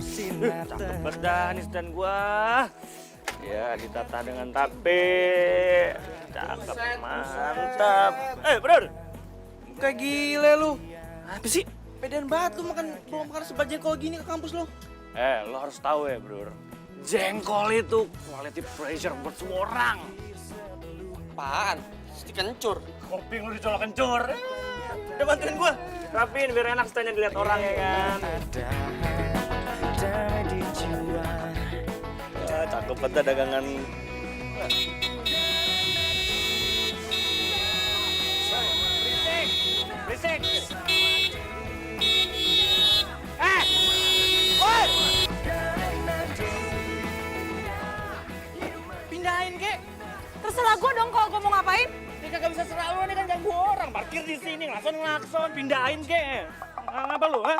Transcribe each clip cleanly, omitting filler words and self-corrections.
Cakep banget dah nih stand gua. Ya, ditata dengan tape. Cakep, mantap. Bro. Kayak gile lu. Apa sih? Pedan banget lu bawa makan sebat jengkol gini ke kampus lu. Lo harus tahu ya, bro. Jengkol itu quality pressure buat semua orang. Apaan? Mesti kencur. Kopi lu dicolok kencur. Udah bantuin gua. Rapiin biar enak standnya dilihat orang ya kan. Ya, cakep banget dagangan. Berisik. Woi! Pindahin, kek. Terserah gue dong kalau gue mau ngapain. Ini kagak bisa serah lu, ini kan ganggu orang. Parkir di sini, ngelakson. Pindahin, ke. Ngapa lu, ha?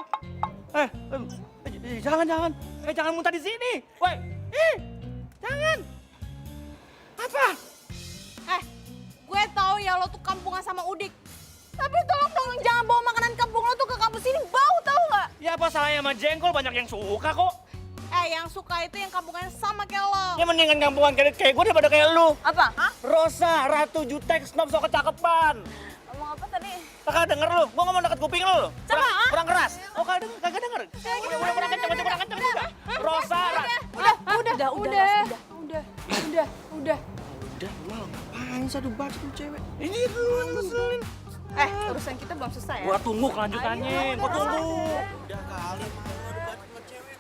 Jangan muntah di sini. Woi, jangan. Apa? Gue tahu ya lo tuh kampungan sama Udik. Tapi tolong dong jangan bawa makanan kampung lo tuh ke kampus ini, bau tahu nggak? Ya apa salahnya sama jengkol, banyak yang suka kok. Yang suka itu yang kampungannya sama kayak lo. Ya mendingan kampungan kayak gue daripada kayak lu. Apa? Hah? Rosa, Ratu Jutek, Snob, so kecakepan. Ngomong apa tadi? Kakak denger lu, gua ngomong deket kuping lu. Coba, Kurang keras. Oh, kagak denger. Udah kurang kenceng juga. Rosa, Udah. Udah, lu ngapain sih? Aduh, bacot lu cewek. Ini lu yang ngeselin. Urusan kita belum selesai ya. Gua tunggu kelanjutannya, gua tunggu. Udah kali mau aduh bacot lu cewek.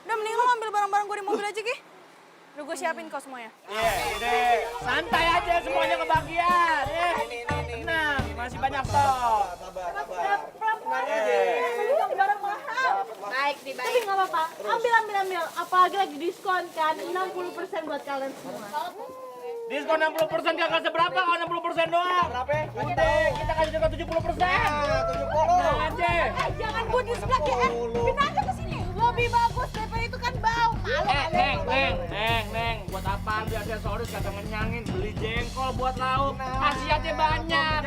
Udah mending lo ambil barang-barang gue di mobil aja, Ki. Udah gue siapin kok semuanya. Iya, udah. Santai aja semuanya kebagian. Tenang, masih banyak stok. Sabar. Pelan-pelan aja. Ini barang mahal. Baik. Tapi nggak apa-apa. Ambil. Apalagi lagi diskon kan. 60% buat kalian semua. Diskon 60% kagak seberapa kalau 60% doang. Berapa? Udah, kita kasih diskon 70%. 70. Nah, aja. Jangan gue di sebelah ya. Pindah aja ke sini. Lebih bagus daripada itu kan bau. Neng, buat apaan beli aksesoris kagak ngenyangin, beli jengkol buat lauk, khasiatnya banyak.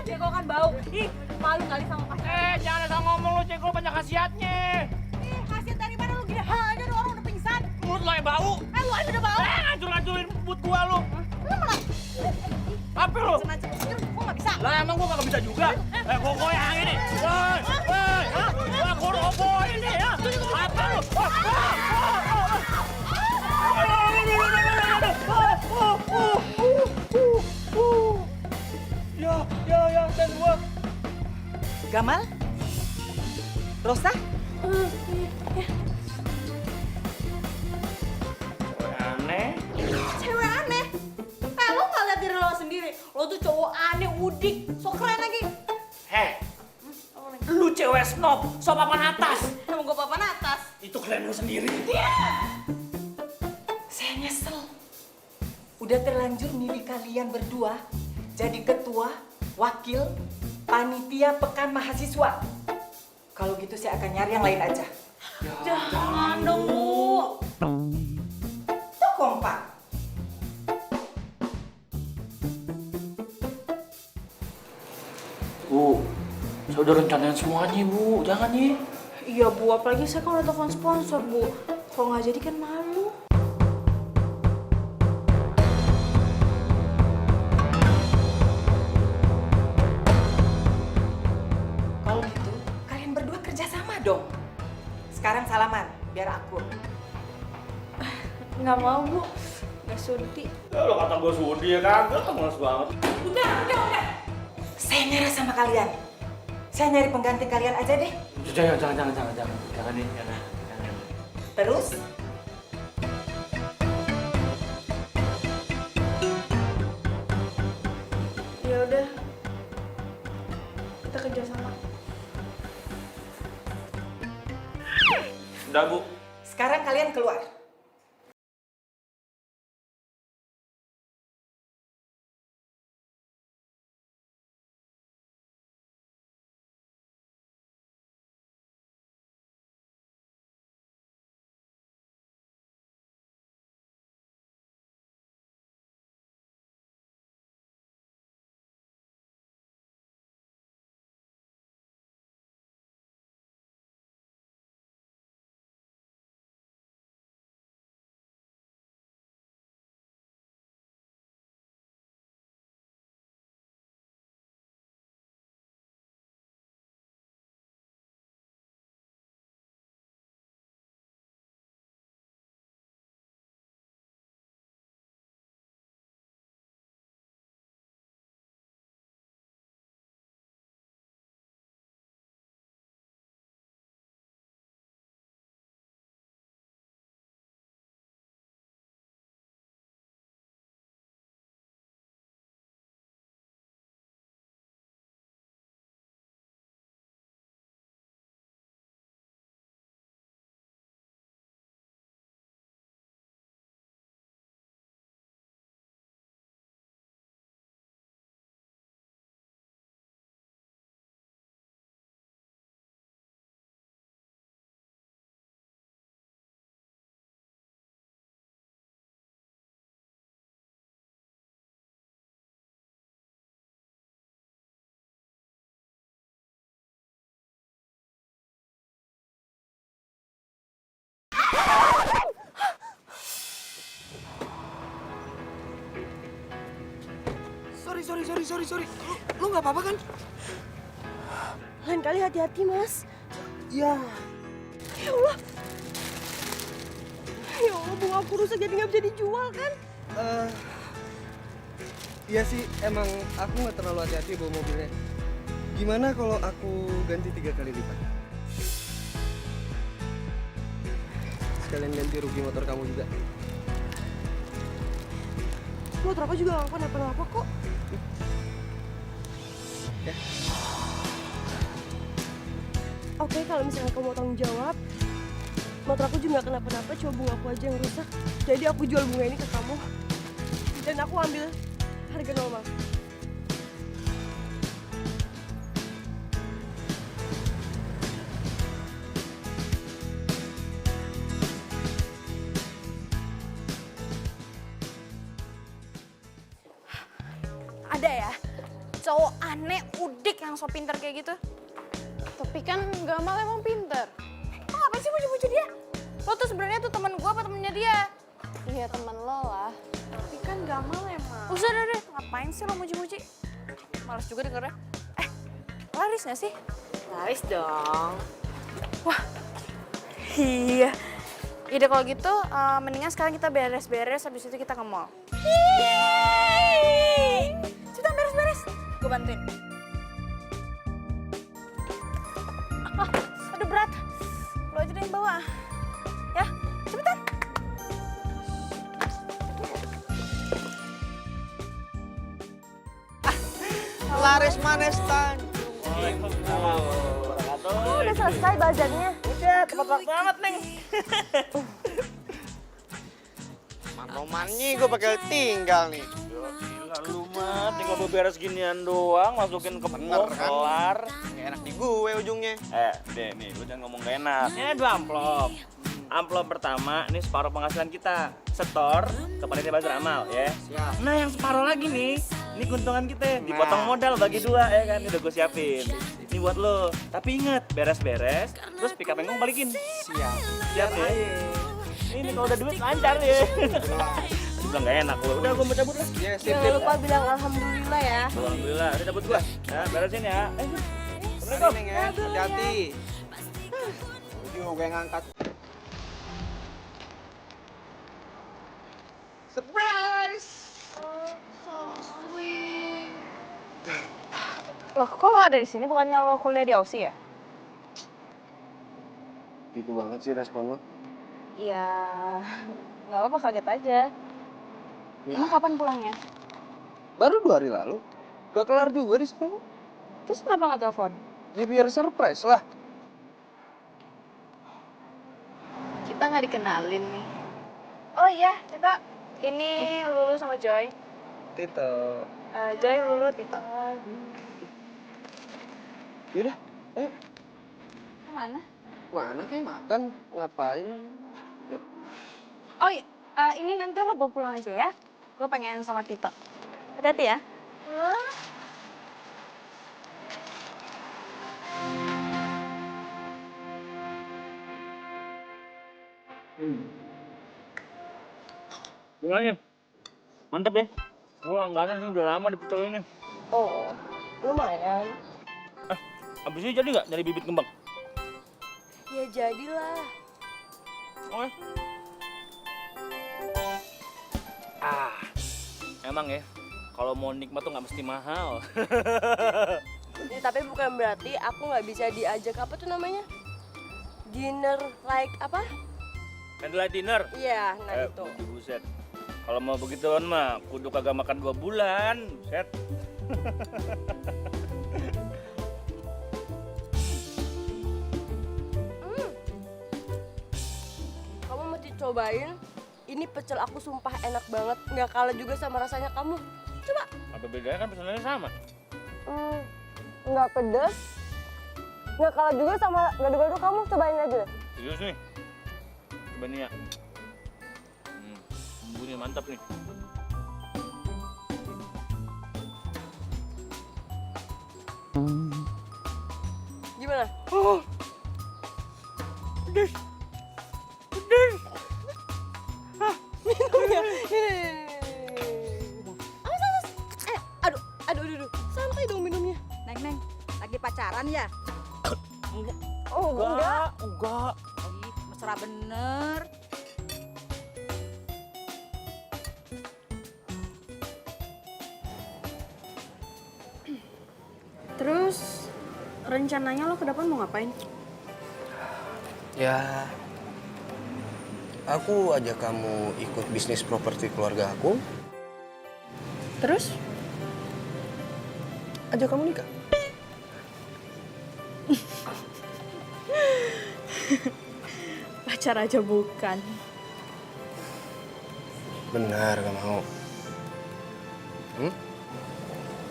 Jengkol kan bau. Ih, malu kali sama pacar. Jangan asal ngomong lu, jengkol banyak khasiatnya. Khasiat dari mana lu gini? Aja orang udah pingsan. Mulut lo yang bau. Lu aja udah bau. Hancur-hancurin but gua lu. Lu malah Apa lu? macam-macam. Gua nggak bisa. Lah emang gua kagak bisa juga. Gua goyang ini. Woi. Gua roboh ini ya. Apa lu? Ya, dan gua. Gamal? Rosa? Aneh. Cewek aneh. Lu nggak lihat diri lo sendiri. Lo tuh cowok aneh, udik, so keren lagi. Lu cewek snob, so papan atas. Emang gue papan atas. Itu keren lu sendiri. Saya nyesel. Udah terlanjur milih kalian berdua jadi ketua, wakil, panitia pekan mahasiswa. Kalau gitu saya akan nyari yang lain aja. Jangan dong, Bu. Tuh kompak. Bu, saya udah rencanain semuanya, Bu. Jangan ya. Iya, Bu. Apalagi saya kan udah telepon sponsor, Bu. Kalau nggak jadi kan malu. Kalau gitu, kalian berdua kerjasama dong. Sekarang salaman, biar akur. Nggak mau, Bu. Nggak sudi. Ya lo kata gue sudi ya kagak, males banget. Udah. Saya nyerah sama kalian. Saya nyari pengganti kalian aja deh. Jangan nih, jangan. Terus, Ya udah. Kita kerjasama. Udah, Bu. sekarang kalian keluar. sorry. Lu nggak apa-apa kan? Lain kali hati-hati, Mas. Ya. Ya Allah. Ya Allah, bunga aku rusak jadi nggak bisa dijual kan? Iya sih, emang aku nggak terlalu hati-hati bawa mobilnya. Gimana kalau aku ganti 3 kali lipat? Sekalian ganti rugi motor kamu juga. Motor aku juga nggak kenapa-napa kok. Ya. Oke, kalau misalnya kamu mau tanggung jawab, motor aku juga nggak kenapa-napa, cuma bunga aku aja yang rusak. Jadi aku jual bunga ini ke kamu, dan aku ambil harga normal. Ada ya, cowok aneh, udik yang so pinter kayak gitu. Tapi kan Gamal emang pinter. Lo ngapain sih muji-muji dia? Lo tuh sebenarnya tuh teman gue apa temennya dia? Iya teman lo lah. Tapi kan Gamal emang. Usah deh, ngapain sih lo muji-muji? Males juga dengernya. Laris gak sih? Laris dong. Wah, iya. Ide kalau gitu, mendingan sekarang kita beres-beres, habis itu kita ke mall. Cepetan beres-beres, gue bantuin. Aduh berat, lo aja deh yang bawa. Ya, cepetan. Laris manis tan. Oh, udah selesai bazarnya. Udah, tepat waktu banget, Neng. Romannya gue bakal tinggal nih. Gila lu mah, tinggal beberes ginian doang, masukin ke Bener, box, kan? kelar. Gak enak di gue ujungnya. Deh nih, lu jangan ngomong gak enak. Ini 2 amplop. Amplop pertama, ini separuh penghasilan kita. Setor ke panitia bazar amal, ya. Siap. Nah, yang separuh lagi nih, ini keuntungan kita. Dipotong modal bagi 2, ya kan? Ini udah gue siapin. Ini buat lo. Tapi inget, beres-beres, terus pick up yang balikin. Siap. Siap ya? Ini kalau udah duit lancar ya. Bilang gak enak lo. Udah gue mau cabut lah. Ya, sip. Jangan lupa bilang alhamdulillah ya. Alhamdulillah, udah cabut gua. Ya, beresin ya. Assalamualaikum. Neng ya, hati-hati. Ujung gue ngangkat. Surprise! Loh, kok lo ada di sini? Bukannya lo kuliah di Aussie ya? Gitu banget sih respon lo. Iya, nggak apa-apa, kaget aja. Emang kapan pulangnya? Baru 2 hari lalu. Gak kelar juga di sekolah. Terus kenapa nggak telepon? Ya biar surprise lah. Kita nggak dikenalin nih. Oh iya, kita ini Lulu sama Joy. Tito. Joy, Lulu, Tito. Yaudah, ayo. Kemana? Mana kayak makan? Ngapain? Oh iya, ini nanti lo bawa pulang aja ya. Gue pengen sama Tito. Hati-hati ya. Gimana? Mantap ya? Gua langganan sih udah lama di pecel ini. Oh, lumayan. Abis ini jadi nggak nyari bibit kembang? Ya jadilah. Oh, emang ya, kalau mau nikmat tuh nggak mesti mahal. Ya, tapi bukan berarti aku nggak bisa diajak apa tuh namanya? Dinner like apa? Candlelight dinner. Iya, nah itu. Buset. Kalau mau begituan mah, kudu kagak makan 2 bulan. Buset. Kamu mesti cobain. Ini pecel aku sumpah enak banget. Nggak kalah juga sama rasanya kamu. Coba. Apa bedanya kan pesanannya sama? Nggak pedes. Nggak kalah juga sama gado-gado kamu. Cobain aja deh. Serius nih. Coba nih ya. Bumbunya mantap nih. Gimana? Pedes. Pedes. Minum ya? Awas, awas. Aduh, aduh, aduh. pacaran ya? Oh, enggak. Enggak. Ih, mesra bener. Terus rencananya lo ke depan mau ngapain? Ya, aku ajak kamu ikut bisnis properti keluarga aku. Terus? Ajak kamu nikah. Pacar aja bukan. Benar, gak mau.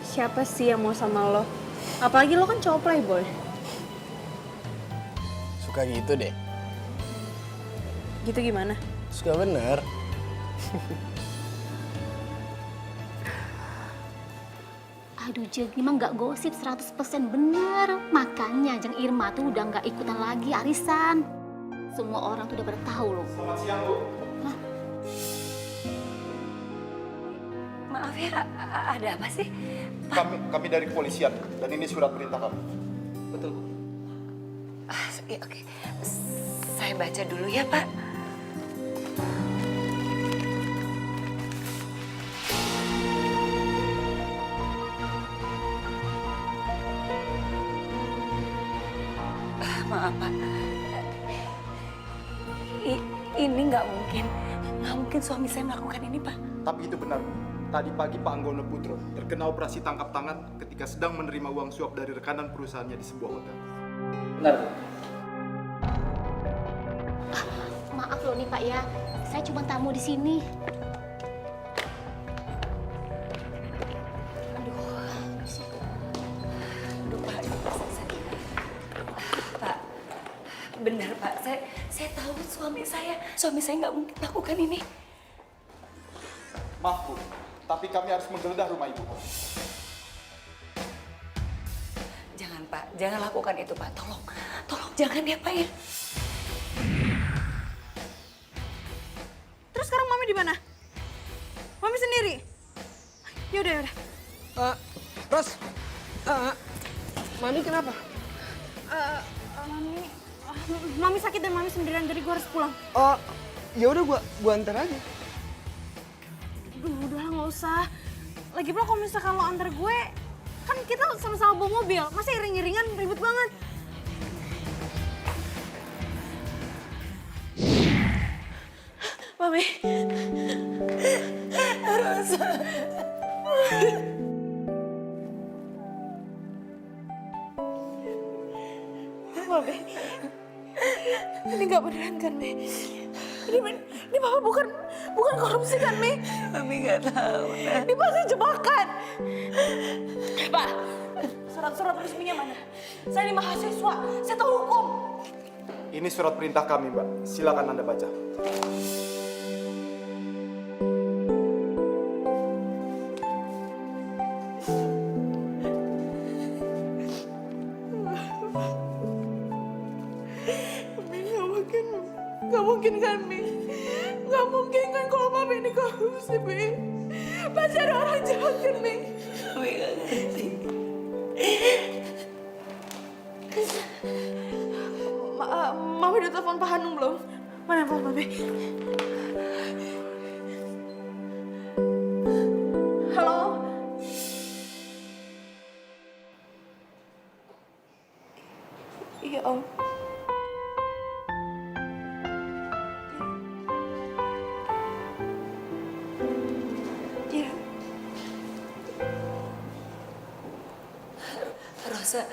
Siapa sih yang mau sama lo? Apalagi lo kan cowok playboy. Suka gitu deh. Gitu gimana? Suka bener. Aduh Jeng, emang nggak gosip 100% bener. Makanya Jeng Irma tuh udah nggak ikutan lagi arisan. Semua orang tuh udah pada tahu loh. Selamat siang, Bu. Maaf ya, ada apa sih? Kami dari kepolisian dan ini surat perintah kami. Betul. Oke. Saya baca dulu ya, Pak. Maaf, Pak. Ini nggak mungkin. Nggak mungkin suami saya melakukan ini, Pak. Tapi itu benar, Bu. Tadi pagi Pak Anggono Putro terkena operasi tangkap tangan ketika sedang menerima uang suap dari rekanan perusahaannya di sebuah hotel. Benar, Bu. Maaf loh nih Pak ya, saya cuma tamu di sini. Aduh, Pak, ini perasaan saya. Pak, benar Pak. Saya tahu suami saya nggak mungkin lakukan ini. Maaf, Bu. Tapi kami harus menggeledah rumah Ibu. Jangan Pak, jangan lakukan itu Pak. Tolong jangan diapain. Terus sekarang Mami di mana? Mami sendiri. Yaudah. Ros, Mami kenapa? Mami sakit dan Mami sendirian, jadi gue harus pulang. Oh, ya udah gua antar aja. Udah nggak usah. Lagi pula kalau misalkan lo antar gue, kan kita sama-sama bawa mobil. Masa iring-iringan ribet banget. Mami. Rosa. Mami. Ini nggak beneran kan, Mi? Ini Papa bukan korupsi kan, Mi? Mami nggak tahu. Nah. Ini pasti jebakan. Pak, surat-surat resminya mana? Saya ini mahasiswa, saya tahu hukum. Ini surat perintah kami, Mbak. Silakan Anda baca. Gak mungkin kan, Mi? Gak mungkin kan kalau Mami ini korupsi, Mi? Pasti ada orang jahat kan, Mi? Mami nggak ngerti. Mami udah telepon Pak Hanung belum? Mana telepon Mami? Halo? Iya, Om. Iya. Rosa,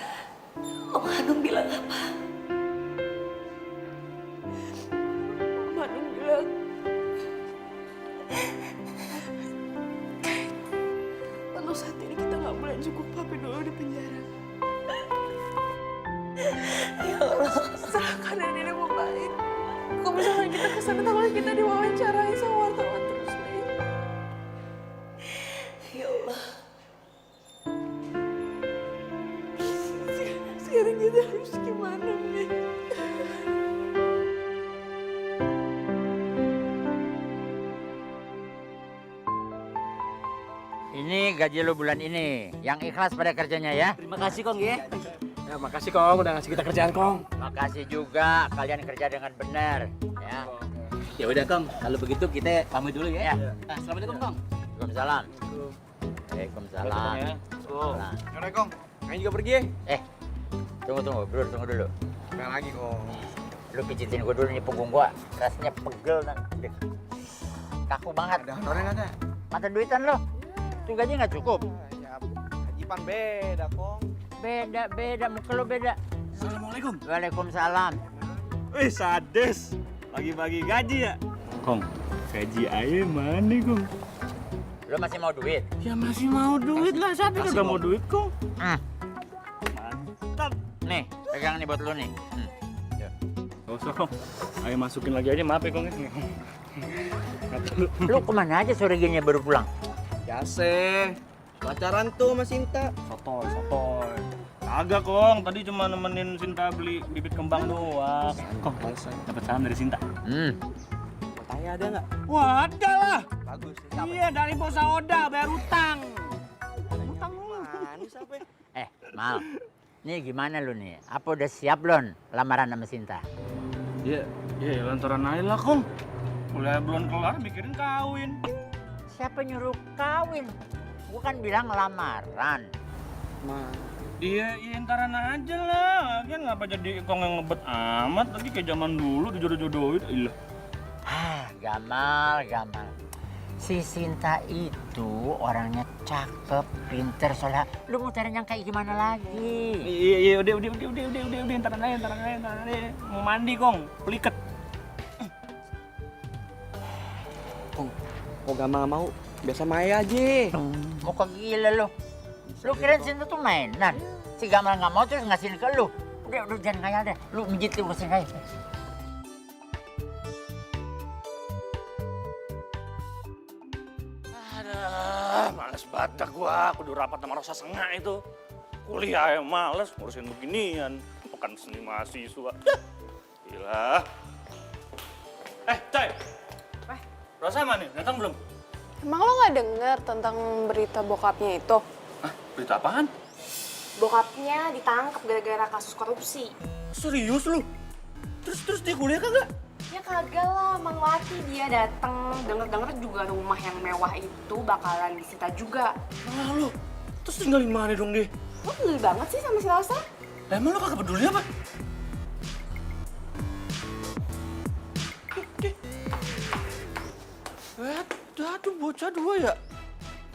Om Hanung bilang apa? Om Hanung bilang untuk saat ini kita nggak boleh cukup Papi dulu di penjara. Ya Allah, serahkan ini membaik. Kalau misalnya kita kesana, takutnya kita diwawancarai sama wartawan terus, Mi. Ya Allah. Sekarang kita harus gimana, Mi? Ini gaji lo bulan ini, yang ikhlas pada kerjanya ya. Terima kasih Kong ya. Ya, makasih Kong udah ngasih kita kerjaan Kong. Makasih juga kalian kerja dengan benar. Ya. Ya udah Kong, kalau begitu kita pamit dulu ya. Nah, assalamualaikum Kong. Waalaikumsalam. Waalaikumsalam. Ya. Salam. Yaudah Kong. Kayaknya juga pergi. Tunggu, bro, tunggu dulu. Apa lagi Kong? Lu pijitin gua dulu nih punggung gua. Rasanya pegel dan kaku banget. Ada honornya nggak ada? Mata duitan lo. Itu gaji nggak cukup. Ya, hajipan beda Kong. Beda, muka lo beda. Assalamualaikum. Waalaikumsalam. Wih, sadis. Bagi-bagi gaji ya. Kong, gaji aja mana Kong? Lo masih mau duit? Ya masih mau duit lah, siapa yang udah mau duit Kong? Mantap. Nih, pegang nih buat lo nih. Gak usah Kong, ayo masukin lagi aja, maaf ya Kong. Lu kemana aja sore gini baru pulang? Biasa. Pacaran tuh sama Sinta. Sotoy. Kagak Kong, tadi cuma nemenin Sinta beli bibit kembang doang. Kong, dapat salam dari Sinta. Mau tanya ada nggak? Wah, ada lah. Bagus. Siapa? Iya, dari bos Oda bayar utang. Utang manis apa? Mal, nih gimana lu nih? Apa udah siap lon lamaran sama Sinta? Iya, lantaran aja lah Kong. Kuliah belum kelar, mikirin kawin. Siapa nyuruh kawin? Gua kan bilang lamaran. Iya, ntaran aja lah. Kan ngapa jadi Kong yang ngebet amat lagi kayak zaman dulu dijodoh-jodohin. Ilah. Gamal. Si Sinta itu orangnya cakep, pinter, soalnya lu mau cari yang kayak gimana lagi? Iya, udah, ntaran aja. Mau mandi Kong, peliket. Kong, kok Gamal mau? Biasa Maya aja. Muka gila lu. Lu kirain Sinta tuh mainan? Si Gamal nggak mau terus ngasihin ke lu. Udah jangan ngayal deh. Lu mijit lu mesin aja. Males banget gua, kudu rapat sama Rosa Sengak itu. Kuliah yang males, ngurusin beginian. Bukan seni mahasiswa. Gila. Coy. Rosa mana? Datang belum? Emang lo nggak denger tentang berita bokapnya itu? Hah? Berita apaan? Bokapnya ditangkap gara-gara kasus korupsi. Serius lu? Terus dia kuliah kagak? Ya kagak lah, Mang Laki dia datang. Denger-denger juga rumah yang mewah itu bakalan disita juga. Ah lu, terus tinggalin mana dong dia? Lo peduli banget sih sama si Rosa? Lah emang lu kagak peduli apa? Aduh bocah dua ya?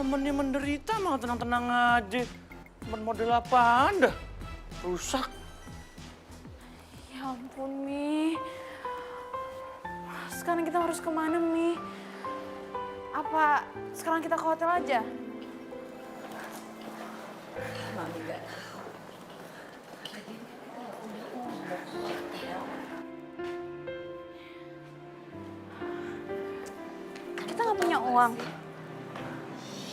Temennya menderita malah tenang-tenang aja. Temen model apaan dah? Rusak. Ya ampun, Mi. Sekarang kita harus kemana, Mi? Apa sekarang kita ke hotel aja? Mami nggak tahu. Kita nggak punya uang.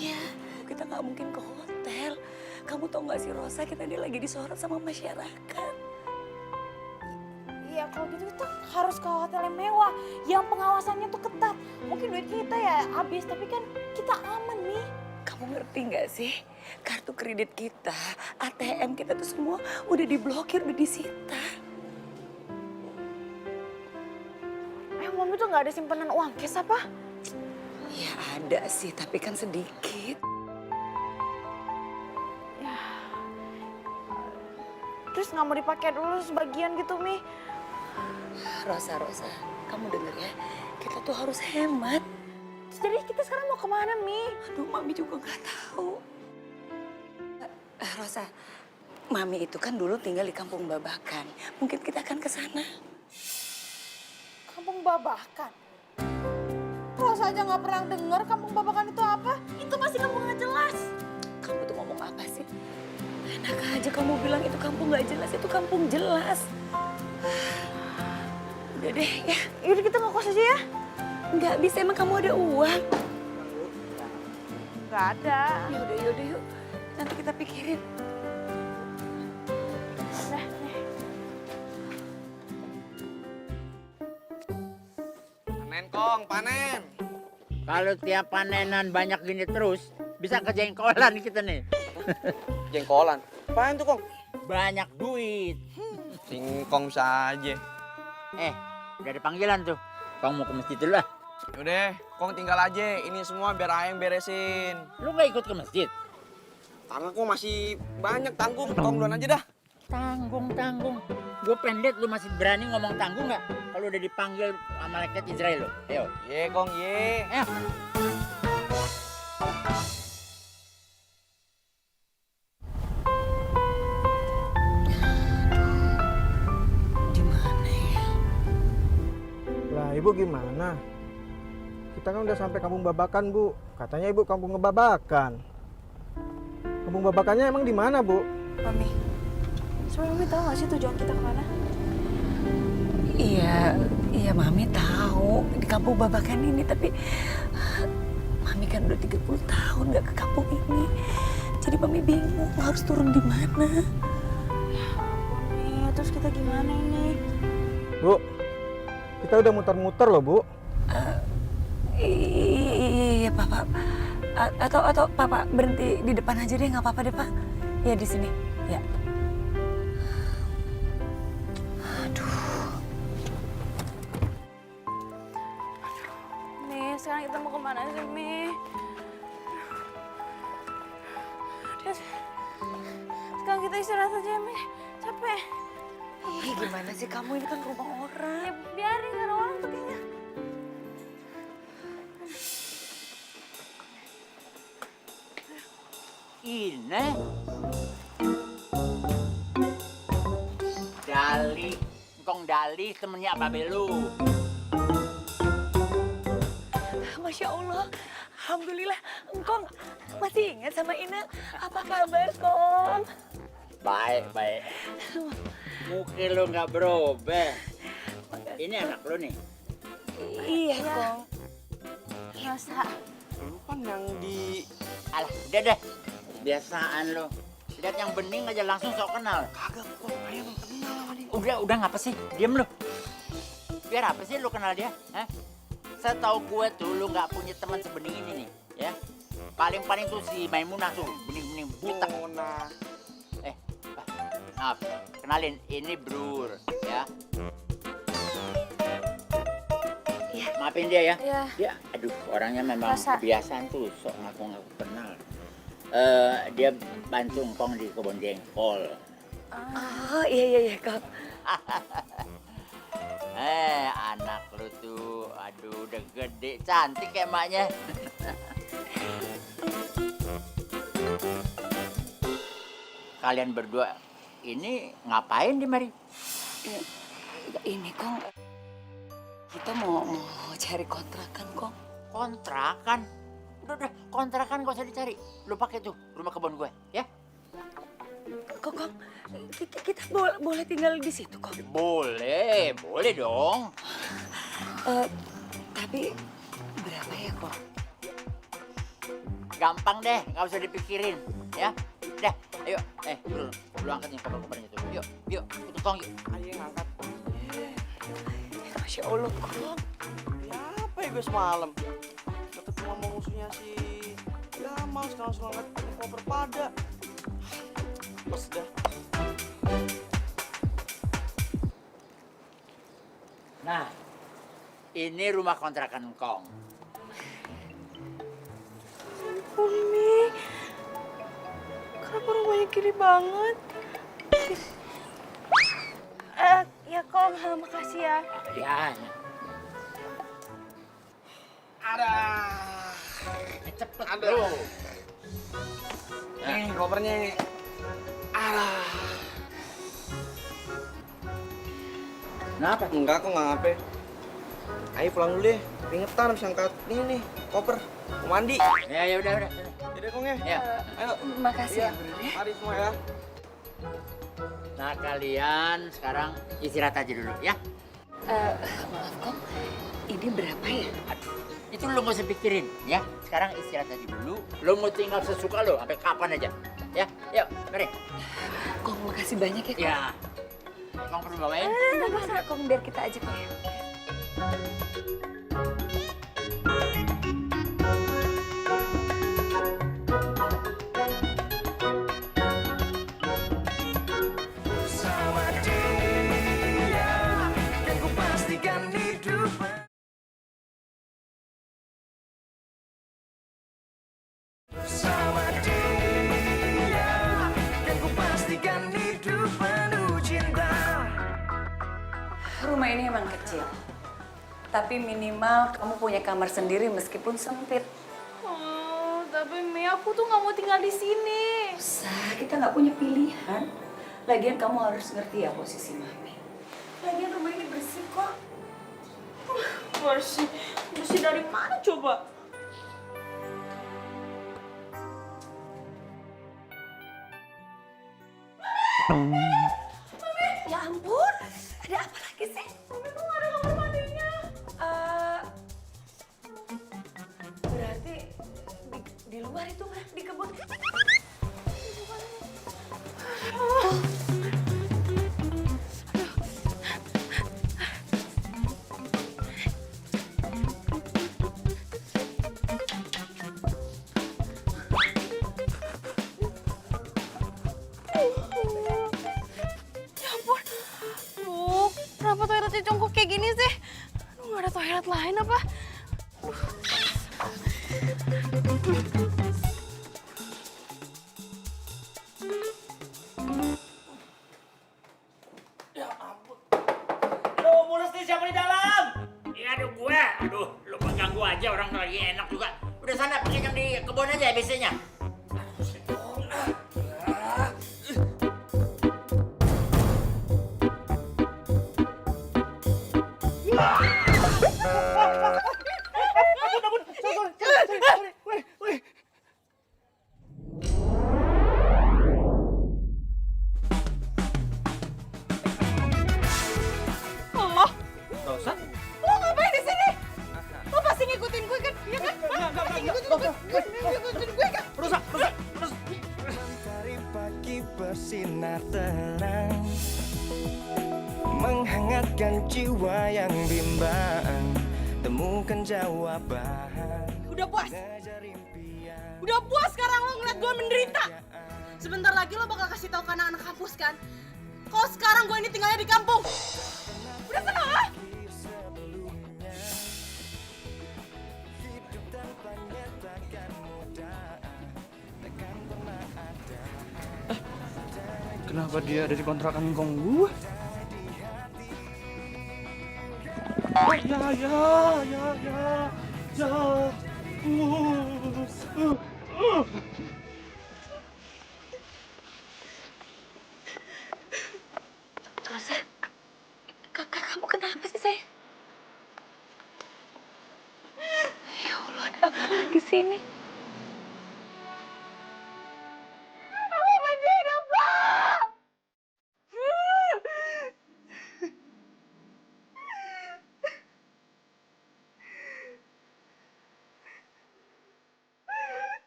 Iya, kita nggak mungkin ke hotel. Kamu tau nggak sih Rosa, kita ini lagi disorot sama masyarakat. Iya, kalau gitu kita harus ke hotel yang mewah, yang pengawasannya tuh ketat. Mungkin duit kita ya habis, tapi kan kita aman, Mi. Kamu ngerti nggak sih? Kartu kredit kita, ATM kita tuh semua udah diblokir, udah disita. Mami tuh nggak ada simpanan uang cash apa? Ya ada sih, tapi kan sedikit. Ya. Terus nggak mau dipakai dulu sebagian gitu, Mi? Rosa, kamu denger ya, kita tuh harus hemat. Jadi kita sekarang mau kemana, Mi? Aduh, Mami juga nggak tahu. Rosa, Mami itu kan dulu tinggal di Kampung Babakan. Mungkin kita akan ke sana. Kampung Babakan? Rosa aja nggak pernah denger Kampung Babakan itu apa? Itu masih kampung nggak jelas. Kamu tuh ngomong apa sih? Enak aja kamu bilang itu kampung nggak jelas, itu kampung jelas. Udah deh ya. Yaudah kita ngekos aja ya. Nggak bisa, emang kamu ada uang? Nggak ada. Yaudah yuk. Nanti kita pikirin. Nah, nih. Panen Kong, panen. Kalau tiap panenan banyak gini terus, bisa kejengkolan kita nih. Jengkolan. Apaan tuh Kong? banyak duit. Singkong saja. Udah ada panggilan tuh. Kong mau ke masjid dulu lah. Udah, Kong tinggal aja. Ini semua biar Ayang beresin. Lu gak ikut ke masjid? Karena Kong masih banyak tanggung. Kong duluan aja dah. Tanggung. Gue pendek, lu masih berani ngomong tanggung nggak? Kalau udah dipanggil sama malaikat Israel lo. Ayo. Ye, Kong, ye. Ayo. Lah, Ibu gimana? Kita kan udah sampai Kampung Babakan, Bu. Katanya Ibu Kampung Ngebabakan. Kampung Babakannya emang di mana, Bu? Mami, sebenarnya Mami tahu nggak sih tujuan kita kemana? Iya Mami tahu di kampung Babakan ini, tapi Mami kan udah 30 tahun nggak ke kampung ini. Jadi Mami bingung harus turun di mana. Mami, terus kita gimana ini? Bu, kita udah muter-muter loh, Bu. Iya Papa. Atau Papa berhenti di depan aja deh, nggak apa-apa deh Pak. Ya di sini. Ya. Mi, sekarang kita mau kemana sih, Mi? Sekarang kita istirahat aja, Mi. Capek. Ih, gimana sih kamu, ini kan rumah orang. Ya, biarin, gak ada orang tuh kayaknya. Ini Dali, Kong Dali temennya Pak Belu. Masya Allah, alhamdulillah, Engkong masih ingat sama Ina. Apa kabar, Kong? Baik. Mungkin lo nggak berubah. Ini anak lo nih. Iya, Kong. Masa? Lu kan yang di... Alah, udah deh. Biasaan lo. Lihat yang bening aja langsung sok kenal. Kagak, Kong. Ayang emang kenal sama dia. Udah ngapa sih? Diem lo. Biar apa sih lo kenal dia? Hah? Setahu gue tuh lu nggak punya teman sebening ini nih, ya. Paling tuh si Maimunah tuh, bening-bening buta. Maaf, kenalin, ini Brur, ya. Maafin dia ya. Iya. Dia, aduh, orangnya memang kebiasaan tuh, sok ngaku-ngaku kenal. Dia bantu Engkong di kebun jengkol. Oh, iya, Kong. Anak lu tuh, aduh udah gede, cantik kayak emaknya. Kalian berdua ini ngapain di mari? Ini, Kong, kita mau cari kontrakan, Kong. Kontrakan? Udah, kontrakan gak usah dicari. Lu pakai tuh rumah kebun gue, ya? Kong, kita boleh tinggal di situ, Kong? Boleh dong. Tapi berapa ya, Kong? Gampang deh, nggak usah dipikirin, ya. Dah, ayo, lu angkat nih koper-kopernya tuh. Yuk, ikut Kong yuk. Ayang angkat. Masya Allah, Kong. Ya apa ya gue semalam? Ketemu sama musuhnya si Gamal, sekarang langsung angkat koper pada. Pas dah. Nah, ini rumah kontrakan Kong. Umi, kenapa rumahnya kiri banget? Ya Kong, makasih ya. Ya. Ada. Cepet Ada. bro. Nih kopernya. Alah. Kenapa? Enggak, kok nggak ngapain. Ayo pulang dulu deh. Keringetan habis angkat ini nih koper. Mau mandi. Ya udah. Jadi Kong ya. Ya. Ayo. Makasih Iya. ya, Bro. Mari semua ya. Nah kalian sekarang istirahat aja dulu ya. Maaf, Kong. Ini berapa ya? Aduh, itu lo gak usah pikirin ya. Sekarang istirahat aja dulu. Lo mau tinggal sesuka lo sampai kapan aja. Ya, yuk, mari. Kong, makasih banyak ya, Kong. Ya. Kong perlu bawain? Nggak masalah, Kong. Biar kita aja, Kong. Rumah ini emang kecil. Tapi minimal kamu punya kamar sendiri meskipun sempit. Oh, tapi Mi, aku tuh nggak mau tinggal di sini. Usah, kita nggak punya pilihan. Lagian kamu harus ngerti ya posisi Mami. Lagian rumah ini bersih kok. Bersih? Bersih dari mana coba? Ya ampun, ada apa lagi sih? Mami kok nggak ada kamar mandinya? Berarti di luar itu kan, di kebun. Ya ampun. Duh, kenapa toiletnya congkok kayak gini sih? Aduh, nggak ada toilet lain apa? Aduh, mulus nih siapa di dalam? Ya aduh gue. Aduh, lu mengganggu aja orang lagi enak juga. Udah sana pakai yang di kebun aja biasanya. Allah, Nggak usah. lo ngapain di sini? Lo pasti ngikutin gue kan? Iya kan? Pasti ngikutin gue kan? Rusak. Mentari pagi bersinar terang, menghangatkan jiwa yang bimbang. Temukan jawaban. Udah puas? Ngejar impian. Udah puas sekarang lo ngeliat gue menderita? Sebentar lagi lo bakal kasih tahu ke anak-anak kampus kan? Kalau sekarang gue ini tinggalnya di kampung. Udah senang ah? Kenapa dia ada di kontrakan ngkong gue? Oh ya. Rosa, kakak kamu kenapa sih, sayang? Ya Allah, ada apa lagi sini? Aku benci hidup lo!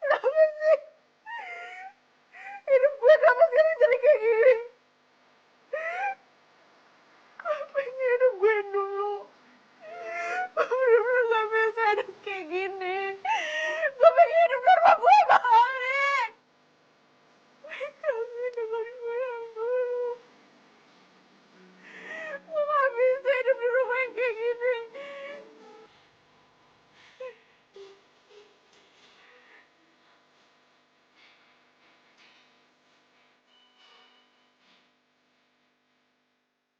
Kenapa sih? Hidup gue kenapa sekarang jadi kayak gini? Gue pengen hidup gue dulu. Gue bener-bener gak bisa hidup kayak gini. Gue pengen hidup normal gue balik. Kami dengerin gue yang dulu. Gue gak bisa hidup di rumah yang kayak gini.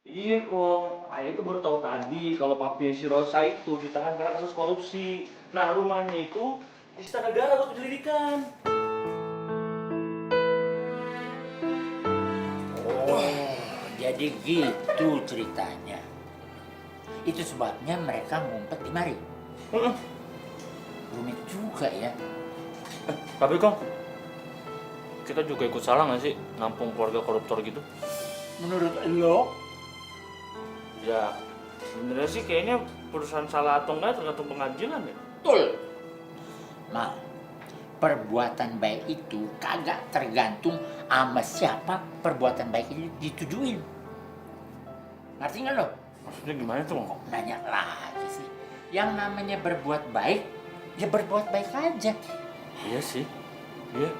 Iya kok, Ayah itu baru tahu tadi kalau papi si Rosa itu ditahan karena kasus korupsi. Nah rumahnya itu disita negara buat penyelidikan. Oh, jadi gitu ceritanya. Itu sebabnya mereka ngumpet di mari. Rumit juga ya. Tapi Kong, kita juga ikut salah nggak sih nampung keluarga koruptor gitu? Menurut lo? Ya, sebenarnya sih kayaknya perusahaan salah atau enggak tergantung pengadilan ya. Betul. Nah, perbuatan baik itu kagak tergantung sama siapa perbuatan baik itu ditujuin. Ngerti nggak lo? Maksudnya gimana tuh, Kong? Nanya lagi sih. Yang namanya berbuat baik, ya berbuat baik aja. Iya sih, iya.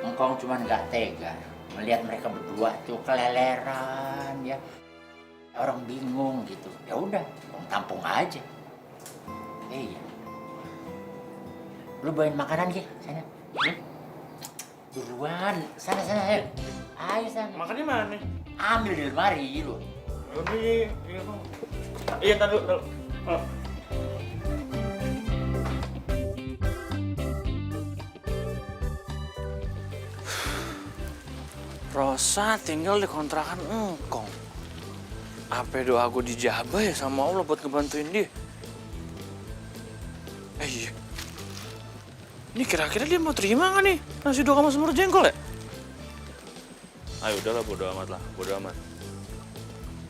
Engkong cuma nggak tega melihat mereka berdua tuh keleleran ya. Orang bingung gitu. Ya udah, tampung aja. Iya. Lu bawain makanan ke sana. Buruan, sana ayo. Ayo sana. Makannya mana? Ambil di lemari lu. Iya, Kong. Iya, ntar dulu. Rosa tinggal di kontrakan engkong. Apa doa gue dijabah ya sama Allah buat ngebantuin dia? Iya. Ini kira-kira dia mau terima nggak nih nasi uduk sama semur jengkol ya? Ayo udahlah, bodo amat lah, bodo amat.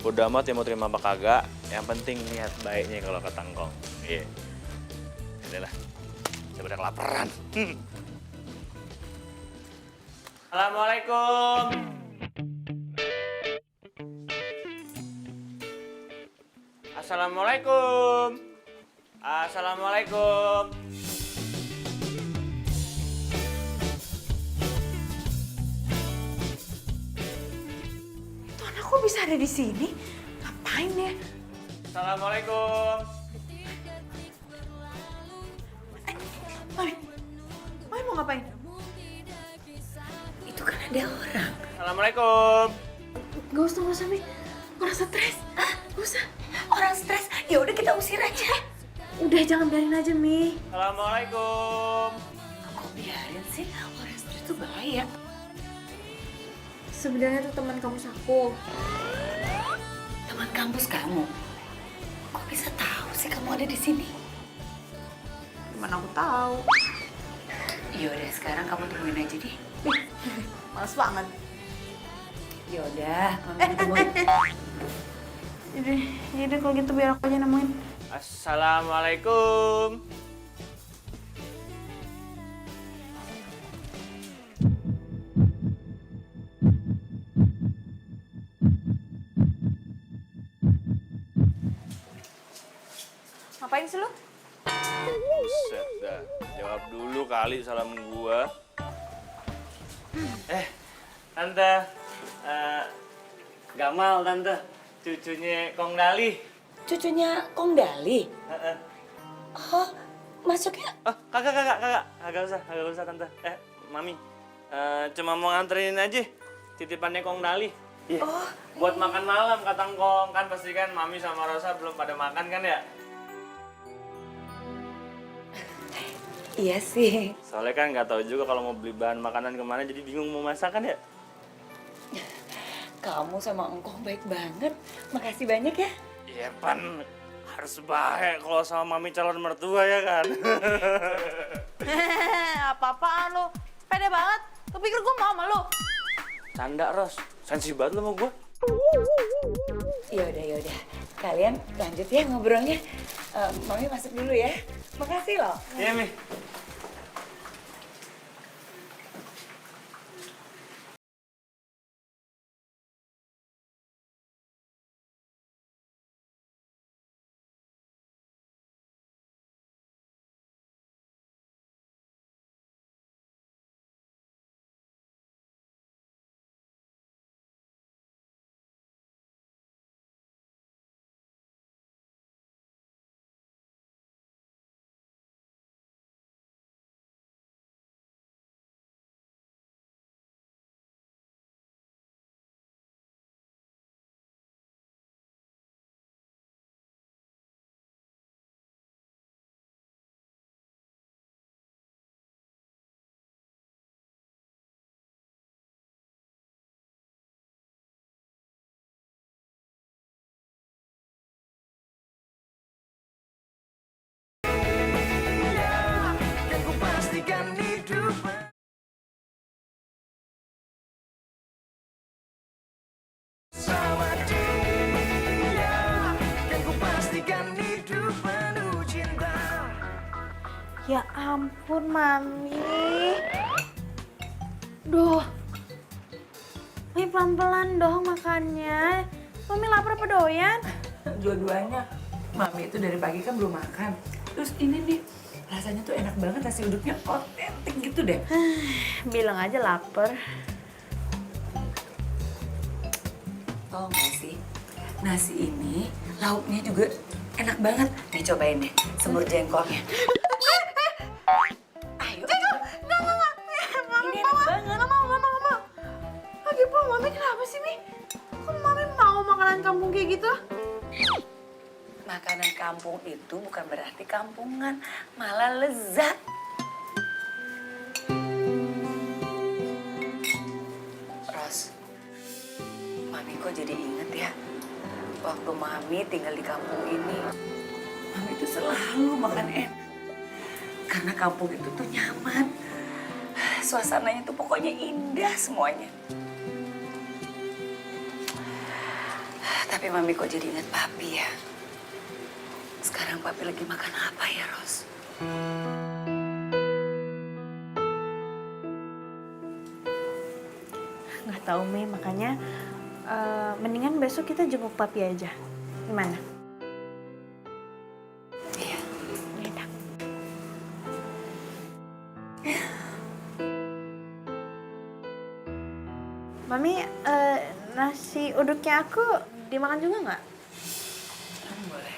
Bodo amat ya mau terima apa kagak, yang penting niat baiknya kalau kata engkong. Iya. Inilah, saya pada kelaparan. Assalamualaikum. Assalamualaikum. Assalamualaikum. Tuh anak kok bisa ada di sini? Ngapain ya? Assalamualaikum. Mami mau ngapain? Itu kan ada orang. Assalamualaikum. Gak usah, Mi. Orang stres. Gak usah. Orang stres. Ya udah kita usir aja. Udah jangan biarin aja, Mi. Assalamualaikum. Kok biarin sih? Orang stres itu bahaya. Sebenarnya itu teman kamu Saku. Teman kampus kamu. Kok bisa tahu sih kamu ada di sini? Gimana aku tahu? Ya udah sekarang kamu tungguin aja deh. Males banget. Ya udah, mami tungguin. Jadi kalau gitu biar aku aja nemuin. Assalamualaikum. Ngapain sih lu? Buset dah, jawab dulu kali salam gua. Tante, Gamal tante, cucunya Kong Dali. Cucunya Kong Dali? Oh, masuknya? Kagak usah tante. Mami, cuma mau nganterin aja titipannya Kong Dali. Iya. Oh, buat makan malam kata Kong, kan pasti kan Mami sama Rosa belum pada makan kan ya? iya sih. Soalnya kan nggak tahu juga kalau mau beli bahan makanan kemana, jadi bingung mau masak kan ya? Kamu sama Engkong baik banget. Makasih banyak ya. Iya pan, harus baik kalau sama Mami calon mertua ya kan? Apa-apaan lu? Pede banget. Lu pikir gue mau sama lu? Canda Ros, sensi banget lu sama gue. Yaudah. Kalian lanjut ya ngobrolnya. Mami masuk dulu ya. Makasih loh. Iya Mi. Ya ampun, Mami. Duh. Mami pelan-pelan dong makannya. Mami lapar apa doyan? Dua-duanya. Mami itu dari pagi kan belum makan. Terus ini nih, rasanya tuh enak banget, nasi uduknya otentik gitu deh. Bilang aja lapar. Tau gak sih, nasi ini lauknya juga enak banget. Nih cobain deh, semur jengkolnya. Ayo. Enggak. Mami mau. Enggak mau. Lagi pula Mami kenapa sih, Mi? Kok Mami mau makanan kampung kayak gitu? Makanan kampung itu bukan berarti kampungan, malah lezat. Ros, Mami kok jadi inget ya, waktu Mami tinggal di kampung ini, Mami itu selalu makan enak. Karena kampung itu tuh nyaman, suasananya tuh pokoknya indah semuanya. Tapi Mami kok jadi inget Papi ya? Sekarang Papi lagi makan apa ya, Ros? Nggak tahu, Mi. Makanya mendingan besok kita jenguk Papi aja. Gimana? Iya. Yaudah. Mami, nasi uduknya aku dimakan juga nggak? Boleh.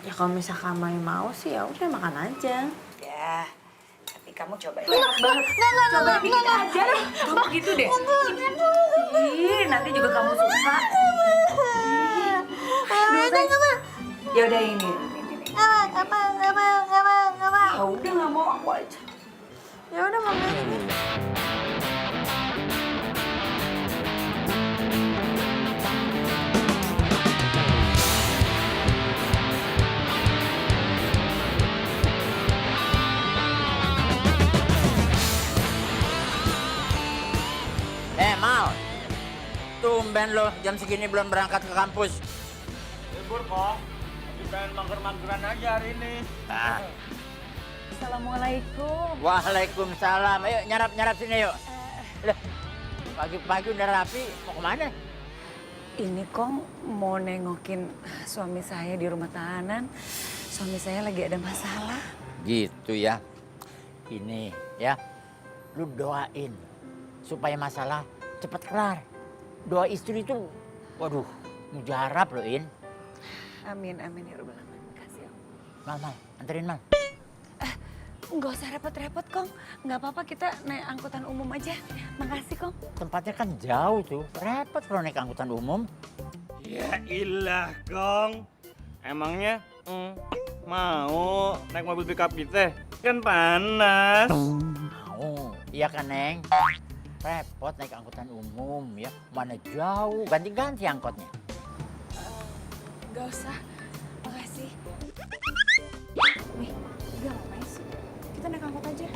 Ya kalau misalkan Mami mau sih ya udah makan aja. Ya, tapi kamu coba ya. Enak banget. Coba bikin aja. Kamu gitu deh. Ih, nanti juga kamu suka. Ya udah ini. Nggak mau. Ya udah nggak mau aku aja. Ya udah Mami ini. Mal, tumben lo jam segini belum berangkat ke kampus. Libur kok, lagi pengen mager-mageran aja hari ini. Ah. Assalamualaikum. Waalaikumsalam. Ayo nyarap-nyarap sini yuk. Loh, pagi-pagi udah rapi, mau kemana? Ini Kong mau nengokin suami saya di rumah tahanan. Suami saya lagi ada masalah. Gitu ya. Ini ya, lu doain supaya masalah cepat kelar. Doa istri itu, waduh, mujarab loh, In. Amin, amin ya Rabbal Alamin. Makasih ya. Mal, anterin Mal. Nggak usah repot-repot Kong. Nggak apa-apa, kita naik angkutan umum aja. Makasih Kong. Tempatnya kan jauh tuh, repot kalau naik angkutan umum. Ya ilah, Gong. Emangnya mau naik mobil pickup kita? Kan panas. Mau, iya kan Neng? Repot naik angkutan umum ya, mana jauh, ganti-ganti angkotnya. Nggak usah, makasih. Nih, udah ngapain sih? Kita naik angkot aja.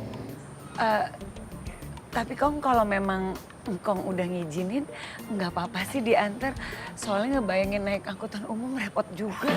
Tapi Kong kalau memang Kong udah ngizinin, nggak apa-apa sih diantar. Soalnya ngebayangin naik angkutan umum repot juga.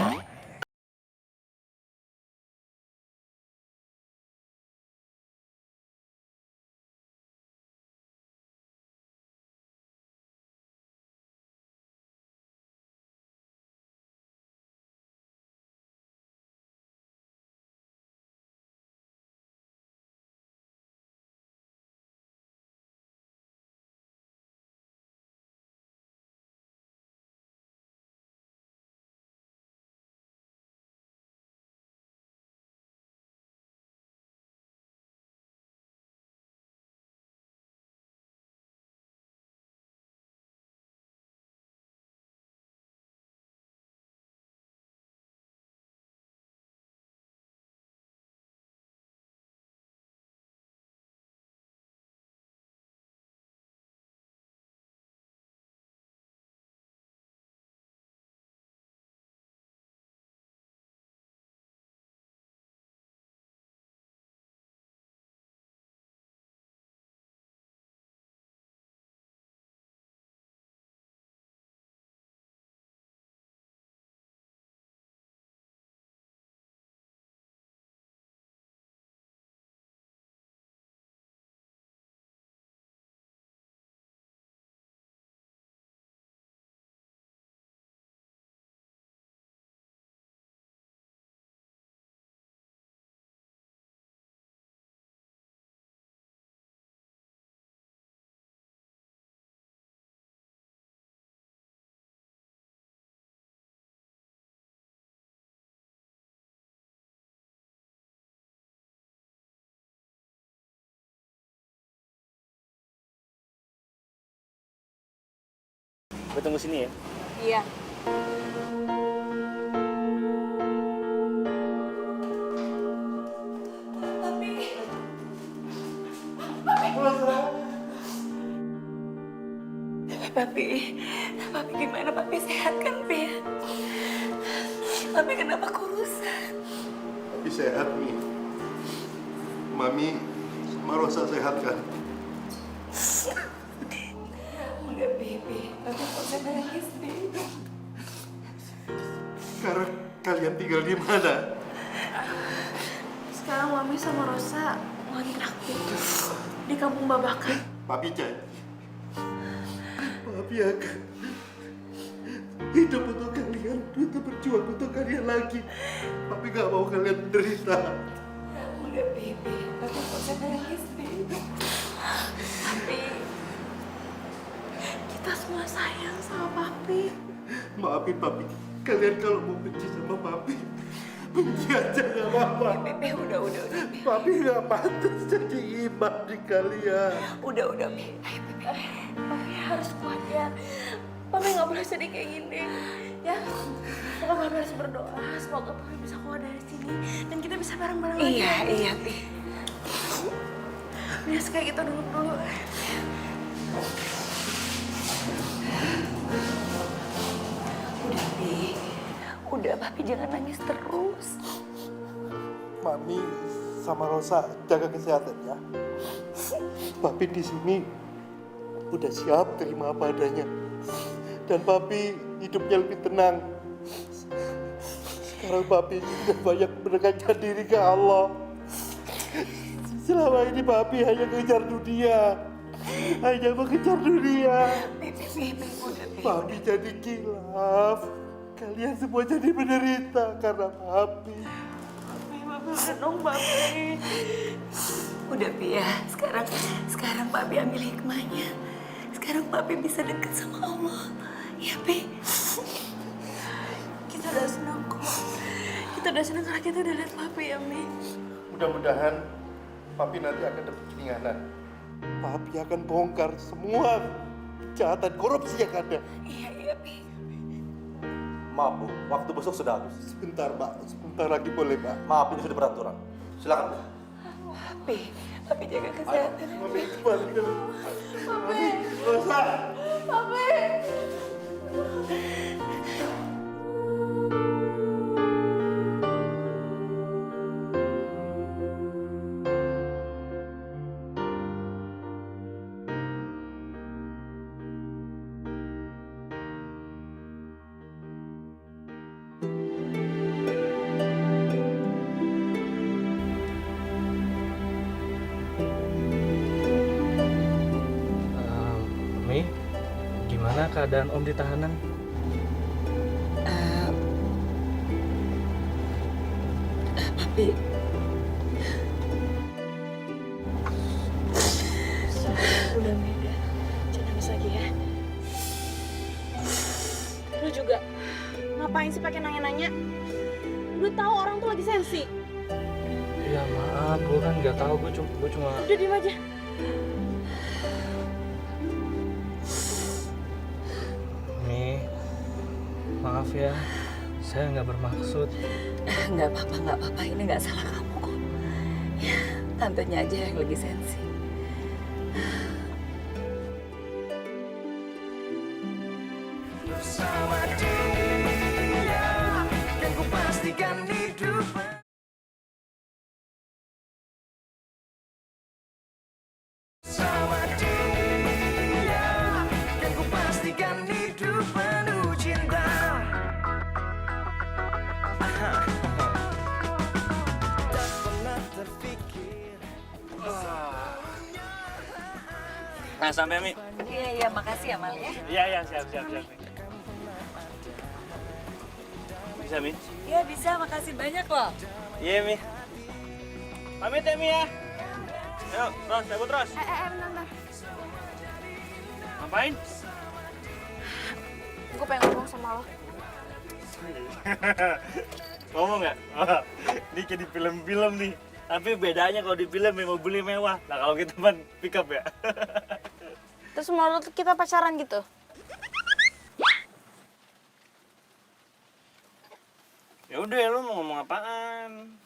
Gue tunggu sini ya. Iya. Papi, Papi gimana? Papi sehat kan, Pi? Papi kenapa kurusan? Papi sehat, Mi. Mami sama Rosa sehat kan? Enggak, Pi. Papi kok usah nangis, Pi? Sekarang kalian tinggal di mana? Sekarang Mami sama Rosa ngontrak di Kampung Babakan. Papi janji. Papi akan hidup untuk kalian, untuk berjuang untuk kalian lagi. Papi gak mau kalian menderita. Enggak, Pi. Papi kok usah nangis, Pi? Tapi kita semua sayang sama Papi. Maafin Papi. Kalian kalau mau benci sama Papi, benci aja gak apa-apa. Pi, udah. Papi gak pantas jadi imam di kalian. Udah, Pi. Ayo, Pi. Papi harus kuat ya. Papi nggak boleh sedih kayak gini. Ya, pokoknya Papi harus berdoa. Semoga Papi bisa keluar dari sini dan kita bisa bareng-bareng lagi. Iya, Pi. Biasa kayak gitu dulu. Udah, Pi. Udah, Papi jangan nangis terus. Mami sama Rosa jaga kesehatan ya. Papi di sini udah siap terima apa adanya. Dan Papi hidupnya lebih tenang. Sekarang Papi sudah banyak mendekatkan diri ke Allah. Selama ini Papi hanya mengejar dunia. Hanya mengejar dunia. Papi jadi kilaf. Kalian semua jadi menderita karena Papi. Papi udah dong, Papi. Udah, Pi ya. Sekarang Papi ambil hikmahnya. Sekarang Papi bisa deket sama Allah. Ya, Pi. Kita udah senang kok. Kita udah senang karena kita udah lihat Papi ya, Mi. Mudah-mudahan Papi nanti akan dapat keringanan. Papi akan bongkar semua kejahatan korupsi yang ada. Iya, Pi. Maaf Bu, waktu besok sudah habis. Sebentar Pak, sebentar lagi boleh Pak. Maaf, ini sudah beraturan. Silakan Bu. Papi jaga kesehatan. Mami kembali dulu. Mami, Rosa. Papi. Mi, gimana keadaan Om di tahanan? Papi. Udah, Mi. Jangan nangis lagi ya. Lu juga ngapain sih pakai nanya-nanya? Lu tahu orang tuh lagi sensi. Ya maaf, gue kan nggak tahu. Gue cuma. Udah diem aja. Mi, maaf ya. Saya nggak bermaksud. Nggak apa-apa. Ini nggak salah kamu kok. Ya, tantenya aja yang lagi sensi. Bersama dia, kan ku pastikan hidup. Bersama dia, kan ku pastikan hidup penuh cinta. Tak pernah terfikir. Nah, sampai Mi. Iya, makasih ya, Mal ya. Iya, siap. Bisa, Mi? Iya, bisa. Makasih banyak loh. Iya, Mi. Pamit ya, Mi ya. Ayo, Ros, cabut, Ros. Bentar. Ngapain? Gue pengen ngomong sama lo. Ngomong nggak? Ini kayak di film-film nih. Tapi bedanya kalau di film memang mobilnya mewah. Nah, kalau kita kan pick up ya. Terus menurut kita pacaran gitu? Ya udah, lu mau ngomong apaan?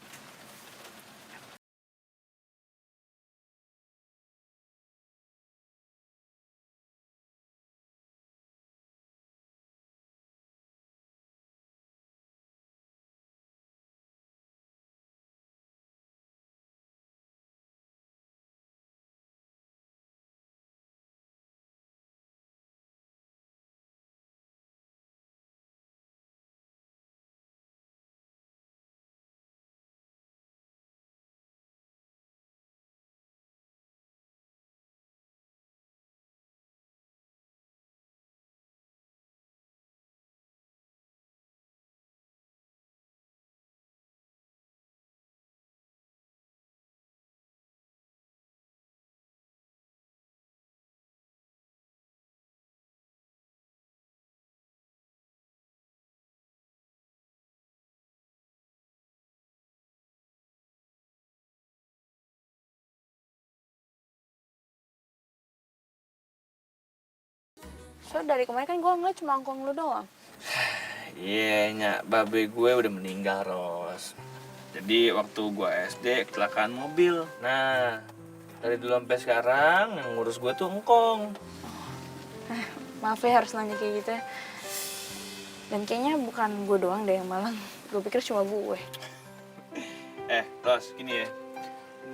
Soalnya dari kemarin kan gue ngeliat cuma angkong lu doang. Iya, nyak, babe gue udah meninggal, Ros. Jadi waktu gue SD kecelakaan mobil. Nah, dari dulu sampai sekarang yang ngurus gue tuh engkong. Maaf ya harus nanya kayak gitu ya. Dan kayaknya bukan gue doang deh yang malang. Gue pikir cuma gue. Ros, gini ya.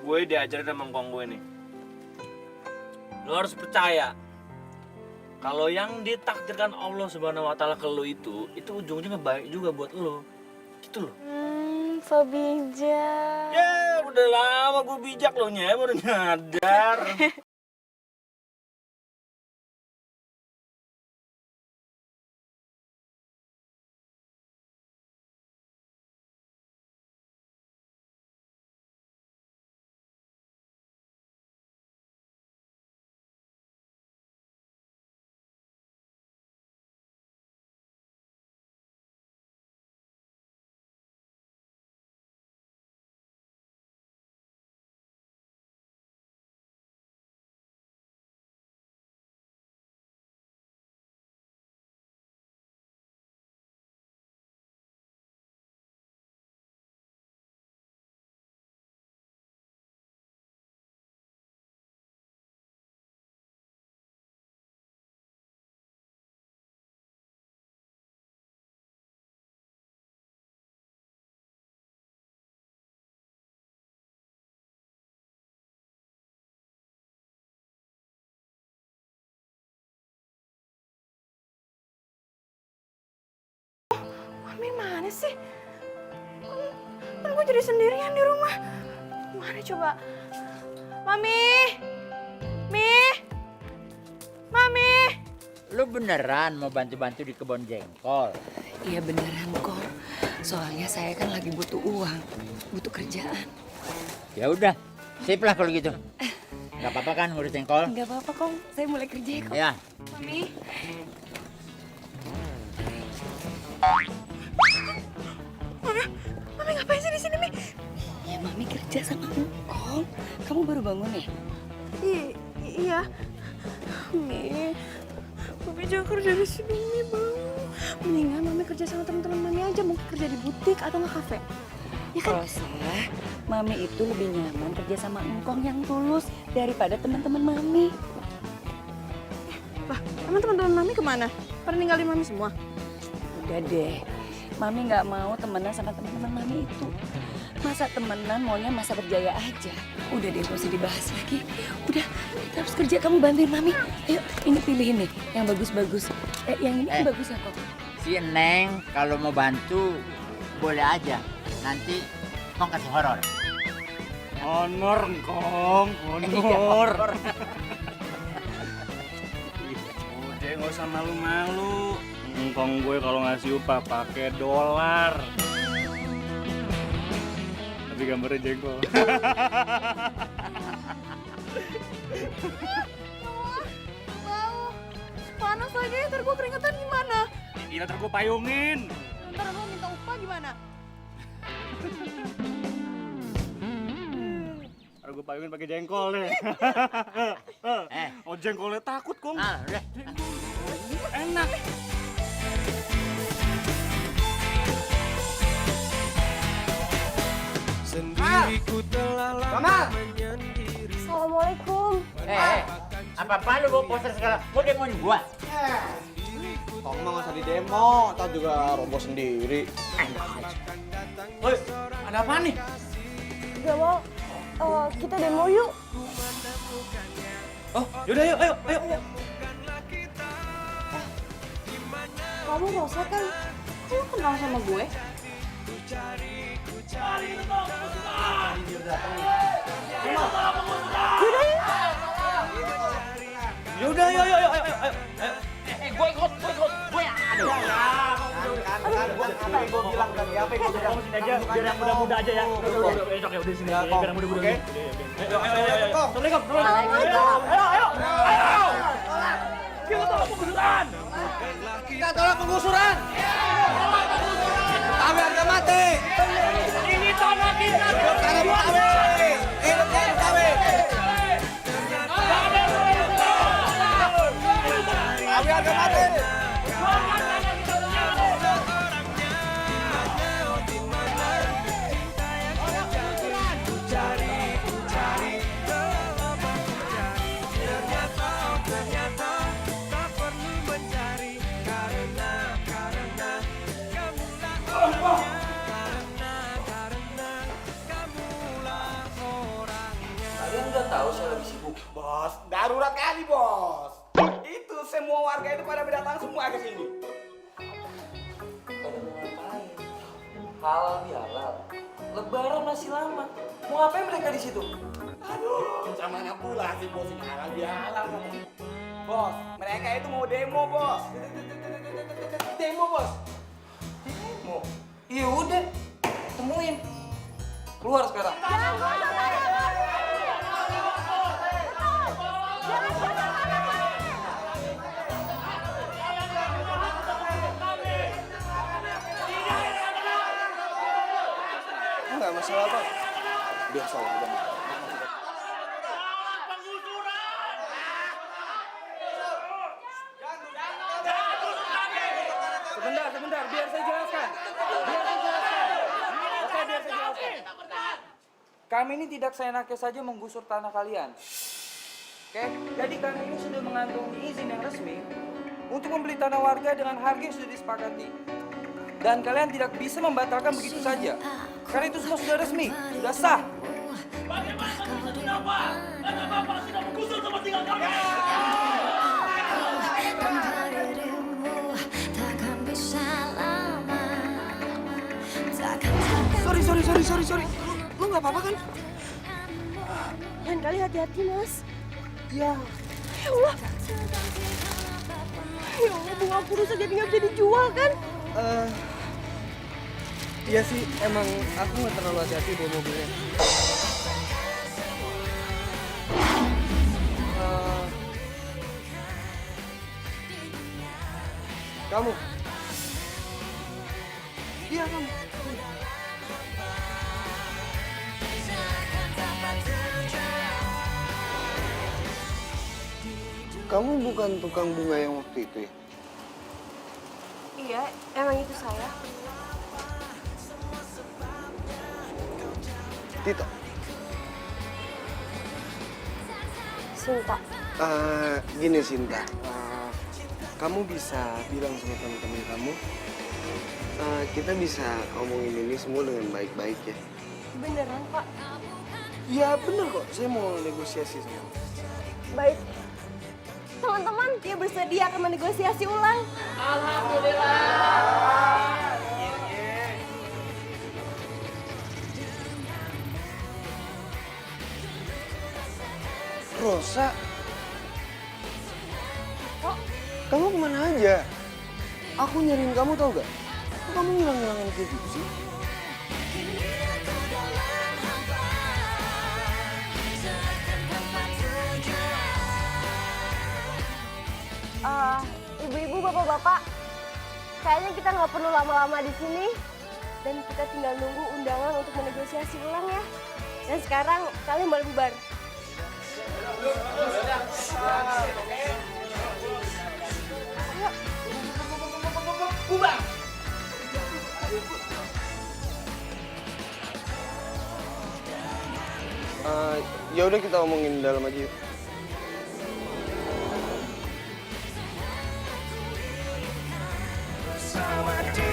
Gue diajarin sama engkong gue nih. Lo harus percaya. Kalau yang ditakdirkan Allah Subhanahu wa Ta'ala ke lo itu ujung-ujungnya baik juga buat lo. Gitu loh. So bijak. Ya, udah lama gue bijak lo, Nye, baru nyadar. Mami mana sih? Kan gue jadi sendirian di rumah. Mana coba? Mami! Mami! Lu beneran mau bantu-bantu di kebun jengkol? Iya beneran kok. Soalnya saya kan lagi butuh uang, butuh kerjaan. Ya udah, sip lah kalau gitu. Gak apa-apa kan ngurus jengkol? Nggak apa-apa kok, saya mulai kerja ya kok. Ya. Mami? Mami ngapain sih di sini, Mi? Ya Mami kerja sama Engkong. Kamu baru bangun ya? Iya. Mi, Mami jangan kerja di sini, Mi, Bang. Mendingan Mami kerja sama teman-teman Mami aja, mungkin kerja di butik atau nggak kafe. Ya kan? Rosa, Mami itu lebih nyaman kerja sama Engkong yang tulus daripada teman-teman Mami. Lah, emang teman-teman Mami kemana? Pada ninggalin Mami semua? Udah deh, Mami nggak mau temenan sama teman-teman Mami itu. Masa temenan maunya masa berjaya aja. Udah deh, gak usah dibahas lagi. Udah, kita harus kerja, kamu bantuin Mami. Ayo, ini pilih ini, yang bagus-bagus. Yang ini kan bagus ya kok. Si Neng kalau mau bantu boleh aja. Nanti Kong kasih horor. Honor, Kong. Honor. Udah nggak usah malu-malu. Kong gue kalau ngasih upah pakai dolar. Tapi gambarnya jengkol. Panas lagi, ntar gue keringetan gimana? Iya, ntar gue payungin. Ntar lo minta upah gimana? Ntar gue payungin pakai jengkol deh. Oh, jengkolnya takut, Kong. Udah. Enak. Sendiriku telah lama menyendiri. Assalamualaikum. Apa-apa lu bawa poster segala? Mau demoin gua? Kong mah nggak usah di demo, ntar juga roboh sendiri. Woi, ada apa nih? Gak mau. Kita demo yuk. Oh, yaudah yuk, ayo. Kamu Rosa kan? Kamu kenal sama gue? Yaudah, ayo. Gue ikut. Gue bilang tadi apa yang gue bilang? Sini aja, biar yang muda-muda aja ya. Udah sini aja, biar yang muda-muda. Ayo. Assalamualaikum. Ayo. Kita tolak penggusuran. Kami harga mati. Ini tanah kita. Hidup kami. Kami harga mati. tahu saya lagi sibuk. Bos, darurat kali bos. Itu semua warga itu pada datang semua ke sini. Pada mau ngapain? Halal bihalal. Lebaran masih lama. Mau ngapain mereka di situ? Aduh, macam pula sih bos ini halal bihalal. Bos, mereka itu mau demo bos. Demo bos. Demo. Iya udah, temuin. Keluar sekarang. Enggak masalah Pak. Biasa aja. Sebentar, biar saya jelaskan. Oke, biar saya jelaskan. Kami ini tidak seenaknya saja menggusur tanah kalian. Oke, jadi kami ini sudah mengantongi izin yang resmi untuk membeli tanah warga dengan harga yang sudah disepakati. Dan kalian tidak bisa membatalkan begitu saja. Karena itu semua sudah resmi, sudah sah. Bagaimana bisa tidak Pak? Karena Bapak sudah menggusur tempat tinggal kami. Sorry. Lu nggak apa-apa kan? Lain kali hati-hati, Mas. Ya. Ya Allah. Ya Allah, bunga aku rusak jadi nggak bisa dijual kan? Iya sih, emang aku nggak terlalu hati-hati bawa mobilnya. Kamu? Iya kamu. Kamu bukan tukang bunga yang waktu itu ya? Iya, emang itu saya. Tita. Sinta. Gini Sinta, kamu bisa bilang sama teman-teman kamu, kita bisa ngomongin ini semua dengan baik-baik ya. Beneran, Pak? Iya bener kok, saya mau negosiasi sama kamu. Baik. Teman-teman, dia bersedia akan menegosiasi ulang. Alhamdulillah. Rosa, kamu kemana aja? Aku nyariin kamu tau gak? Kok kamu ngilang-ngilangin kayak gitu sih? Ibu-ibu, bapak-bapak, kayaknya kita nggak perlu lama-lama di sini dan kita tinggal nunggu undangan untuk menegosiasi ulang ya. Dan sekarang kalian boleh bubar. Bubar. Ya udah kita omongin dalam aja yuk. Sama dia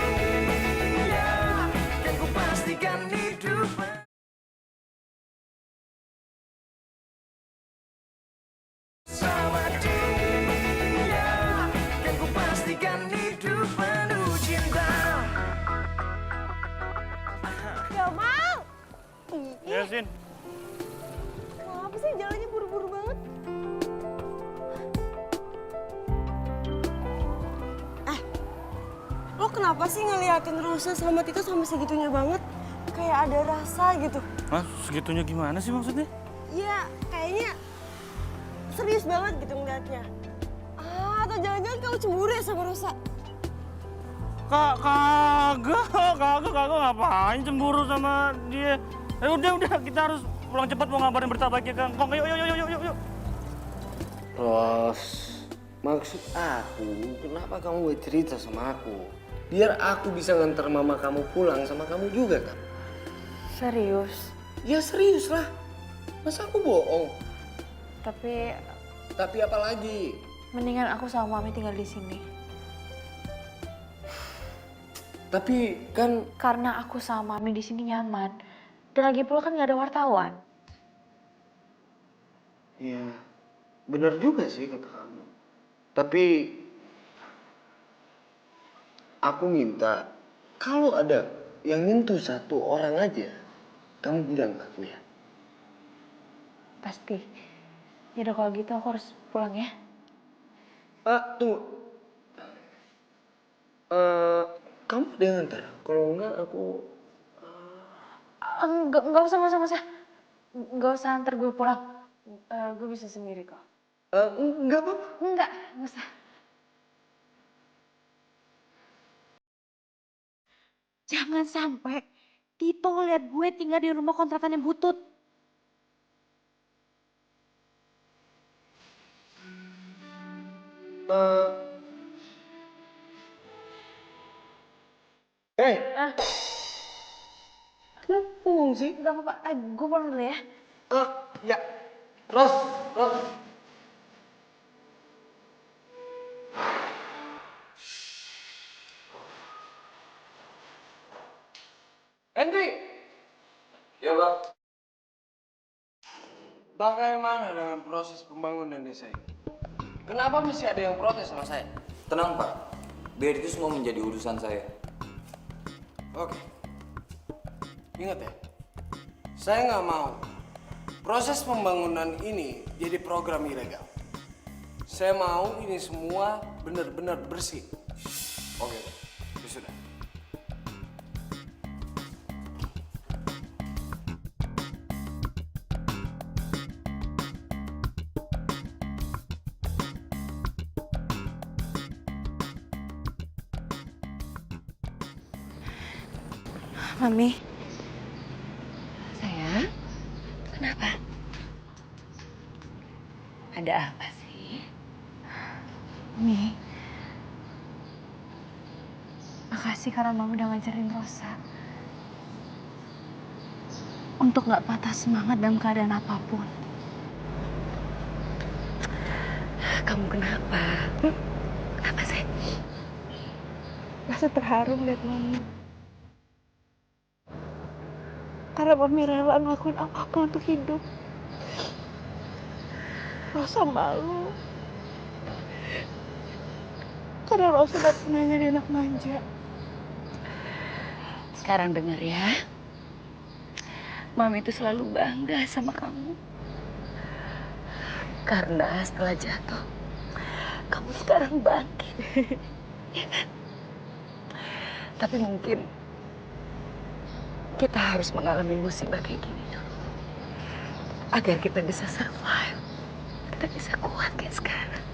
kan ku pastikan hidup. Sama dia kan ku pastikan hidup penuh cinta. Gak mau. Ya, Sin. Apa sih jalannya buru-buru banget? Lo kenapa sih ngeliatin Rosa sama Tito sampai segitunya banget? Kayak ada rasa gitu. Mas, segitunya gimana sih maksudnya? Iya, kayaknya serius banget gitu ngeliatnya. Atau jangan-jangan kamu cemburu ya sama Rosa? Kagak ngapain cemburu sama dia. Udah, kita harus pulang cepat mau ngabarin berita baiknya kan. Kong, yuk. Ros, maksud aku, kenapa kamu gak cerita sama aku? Biar aku bisa nganter mama kamu pulang sama kamu juga kan? Serius? Ya serius lah. Masa aku bohong? Tapi Tapi apa lagi? mendingan aku sama Mami tinggal di sini. Tapi kan Karena aku sama Mami di sini nyaman. Dan lagi pula kan nggak ada wartawan. Ya, benar juga sih kata kamu. Tapi aku minta kalau ada yang nyentuh satu orang aja, kamu bilang ke aku ya. Pasti. Yaudah kalau gitu aku harus pulang ya. Tunggu. Kamu ada yang ngantar? Kalau enggak aku... Enggak usah, enggak usah, enggak usah. Enggak usah antar gue pulang. Gue bisa sendiri kok. Enggak apa-apa. Enggak usah. Jangan sampai Tito lihat gue tinggal di rumah kontrakan yang butut. Kenapa ngomong sih? Enggak apa-apa, gue pulang dulu ya. Ya. Ros. Henry! Ya, Bang. Bagaimana dengan proses pembangunan desa ini? Kenapa masih ada yang protes sama saya? Tenang Pak, biar itu semua menjadi urusan saya. Oke. Ingat ya, saya nggak mau proses pembangunan ini jadi program ilegal. Saya mau ini semua benar-benar bersih. Oke, Ya sudah. Mami. Sayang, kenapa? Ada apa sih? Mami. Makasih karena Mami udah ngajarin Rosa. Untuk gak patah semangat dalam keadaan apapun. Kamu kenapa? Kenapa sayang? Rasa terharu lihat Mami. Karena Mami rela ngelakuin apapun untuk hidup. Rosa malu. Karena Rosa gak pernah jadi anak manja. Sekarang dengar ya. Mami itu selalu bangga sama kamu. Karena setelah jatuh, kamu sekarang bangkit. Ya kan? Tapi mungkin kita harus mengalami musibah kayak gini dulu. Agar kita bisa survive. Kita bisa kuat kayak sekarang.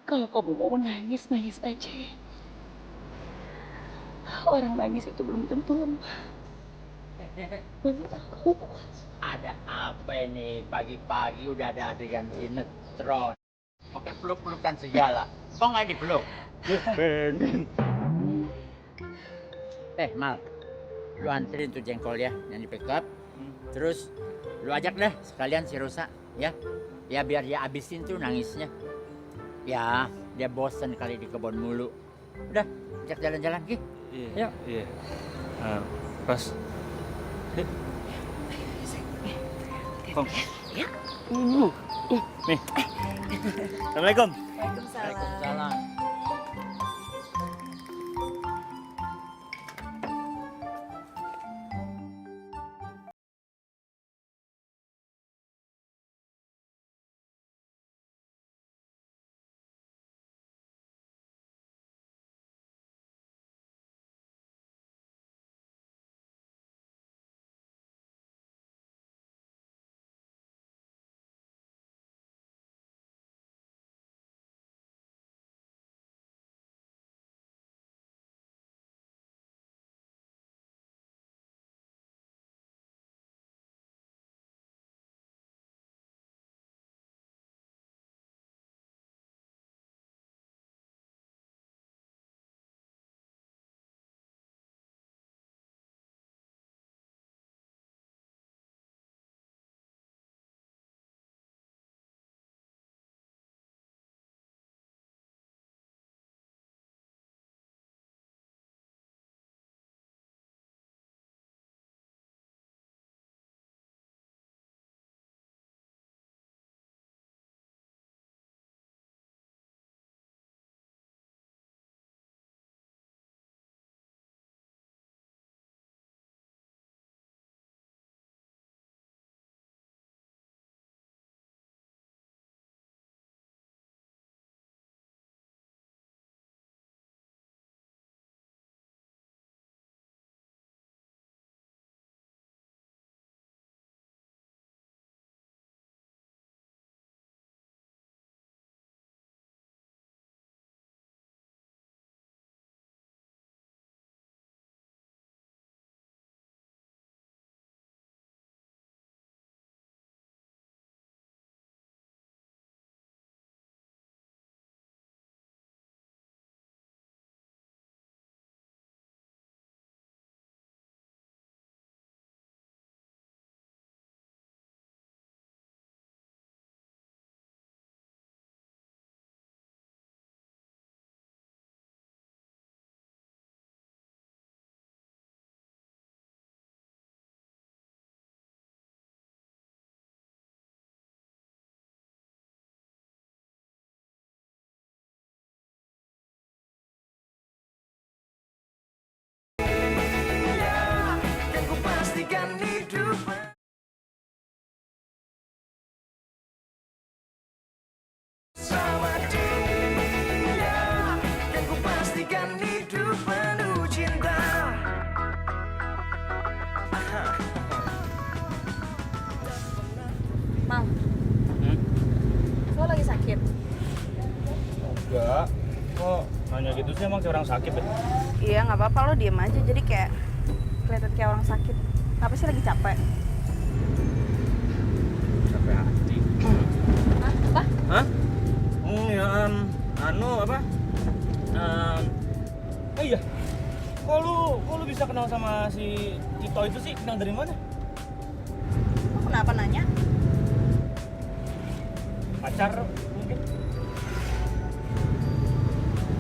Kalau kamu mau nangis, nangis aja. Orang nangis itu belum tentu lemah. Ada apa ini? Pagi-pagi udah ada adegan sinetron. Oke, peluk-pelukan segala. Kok nggak dipeluk? Mal, lu anterin tuh jengkol ya, yang di pick up. Terus lu ajak deh sekalian si Rosa, ya. Ya biar dia abisin tuh nangisnya. Ya, dia bosan kali di kebun mulu. Udah, ajak jalan-jalan, Ki. Iya. Iya. Ros. Kom. Ya. Nih. Assalamualaikum. Waalaikumsalam. Enggak. Kok nanya gitu sih, emang kayak orang sakit ya? Iya nggak apa-apa, lo diem aja jadi kayak kelihatan kayak orang sakit. Apa sih lagi capek? Capek hati. Hah? Apa? Hah? Ya, anu apa? Oh iya. Kok lu bisa kenal sama si Tito itu sih? Kenal dari mana? Lo kenapa nanya? Pacar mungkin?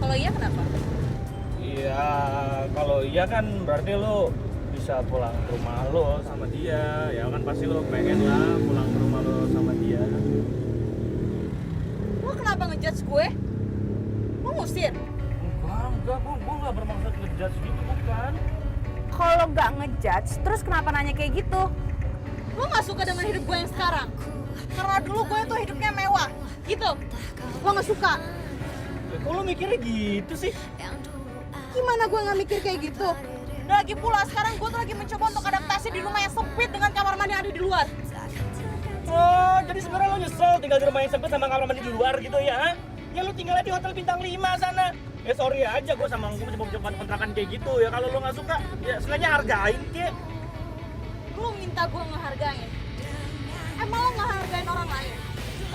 Kalau iya kenapa? Iya, kalau iya kan berarti lo bisa pulang ke rumah lo sama dia. Ya kan pasti lo pengen lah pulang ke rumah lo sama dia. Lo kenapa ngejudge gue? Lo ngusir? Enggak, gue nggak bermaksud ngejudge gitu, bukan. Kalau nggak ngejudge, terus kenapa nanya kayak gitu? Lo nggak suka dengan hidup gue yang sekarang? Karena dulu gue tuh hidupnya mewah, gitu. Lo nggak suka? Kok lo mikirnya gitu sih? Gimana gue nggak mikir kayak gitu? Lagi pula sekarang gue tuh lagi mencoba untuk adaptasi di rumah yang sempit dengan kamar mandi yang ada di luar. Oh, jadi sebenarnya lo nyesel tinggal di rumah yang sempit sama kamar mandi di luar gitu ya? Ha? Ya lo tinggalnya di hotel bintang 5 sana. Ya sorry aja, gue sama gue mencoba kontrakan kayak gitu ya. Kalau lo nggak suka, ya sengaja hargain kek. Lo minta gue ngehargain? Emang lo ngehargain orang lain?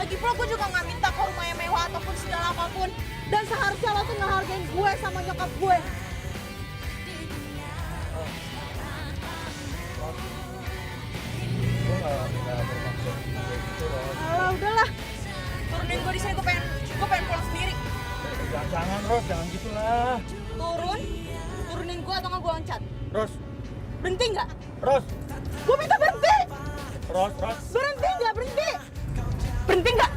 Lagi pula gue juga nggak minta kok rumahnya mewah ataupun segala apapun. Dan seharusnya lo tuh ngehargain gue sama nyokap gue. Gue nggak bermaksud kayak gitu loh. Alah udahlah, turunin gue di sini, gue pengen pulang sendiri. Jangan Ros, jangan gitulah. Turunin gue atau nggak gue loncat. Ros, Berhenti nggak? Ros, Gue minta berhenti. Ros. Berhenti nggak? Berhenti. Berhenti nggak?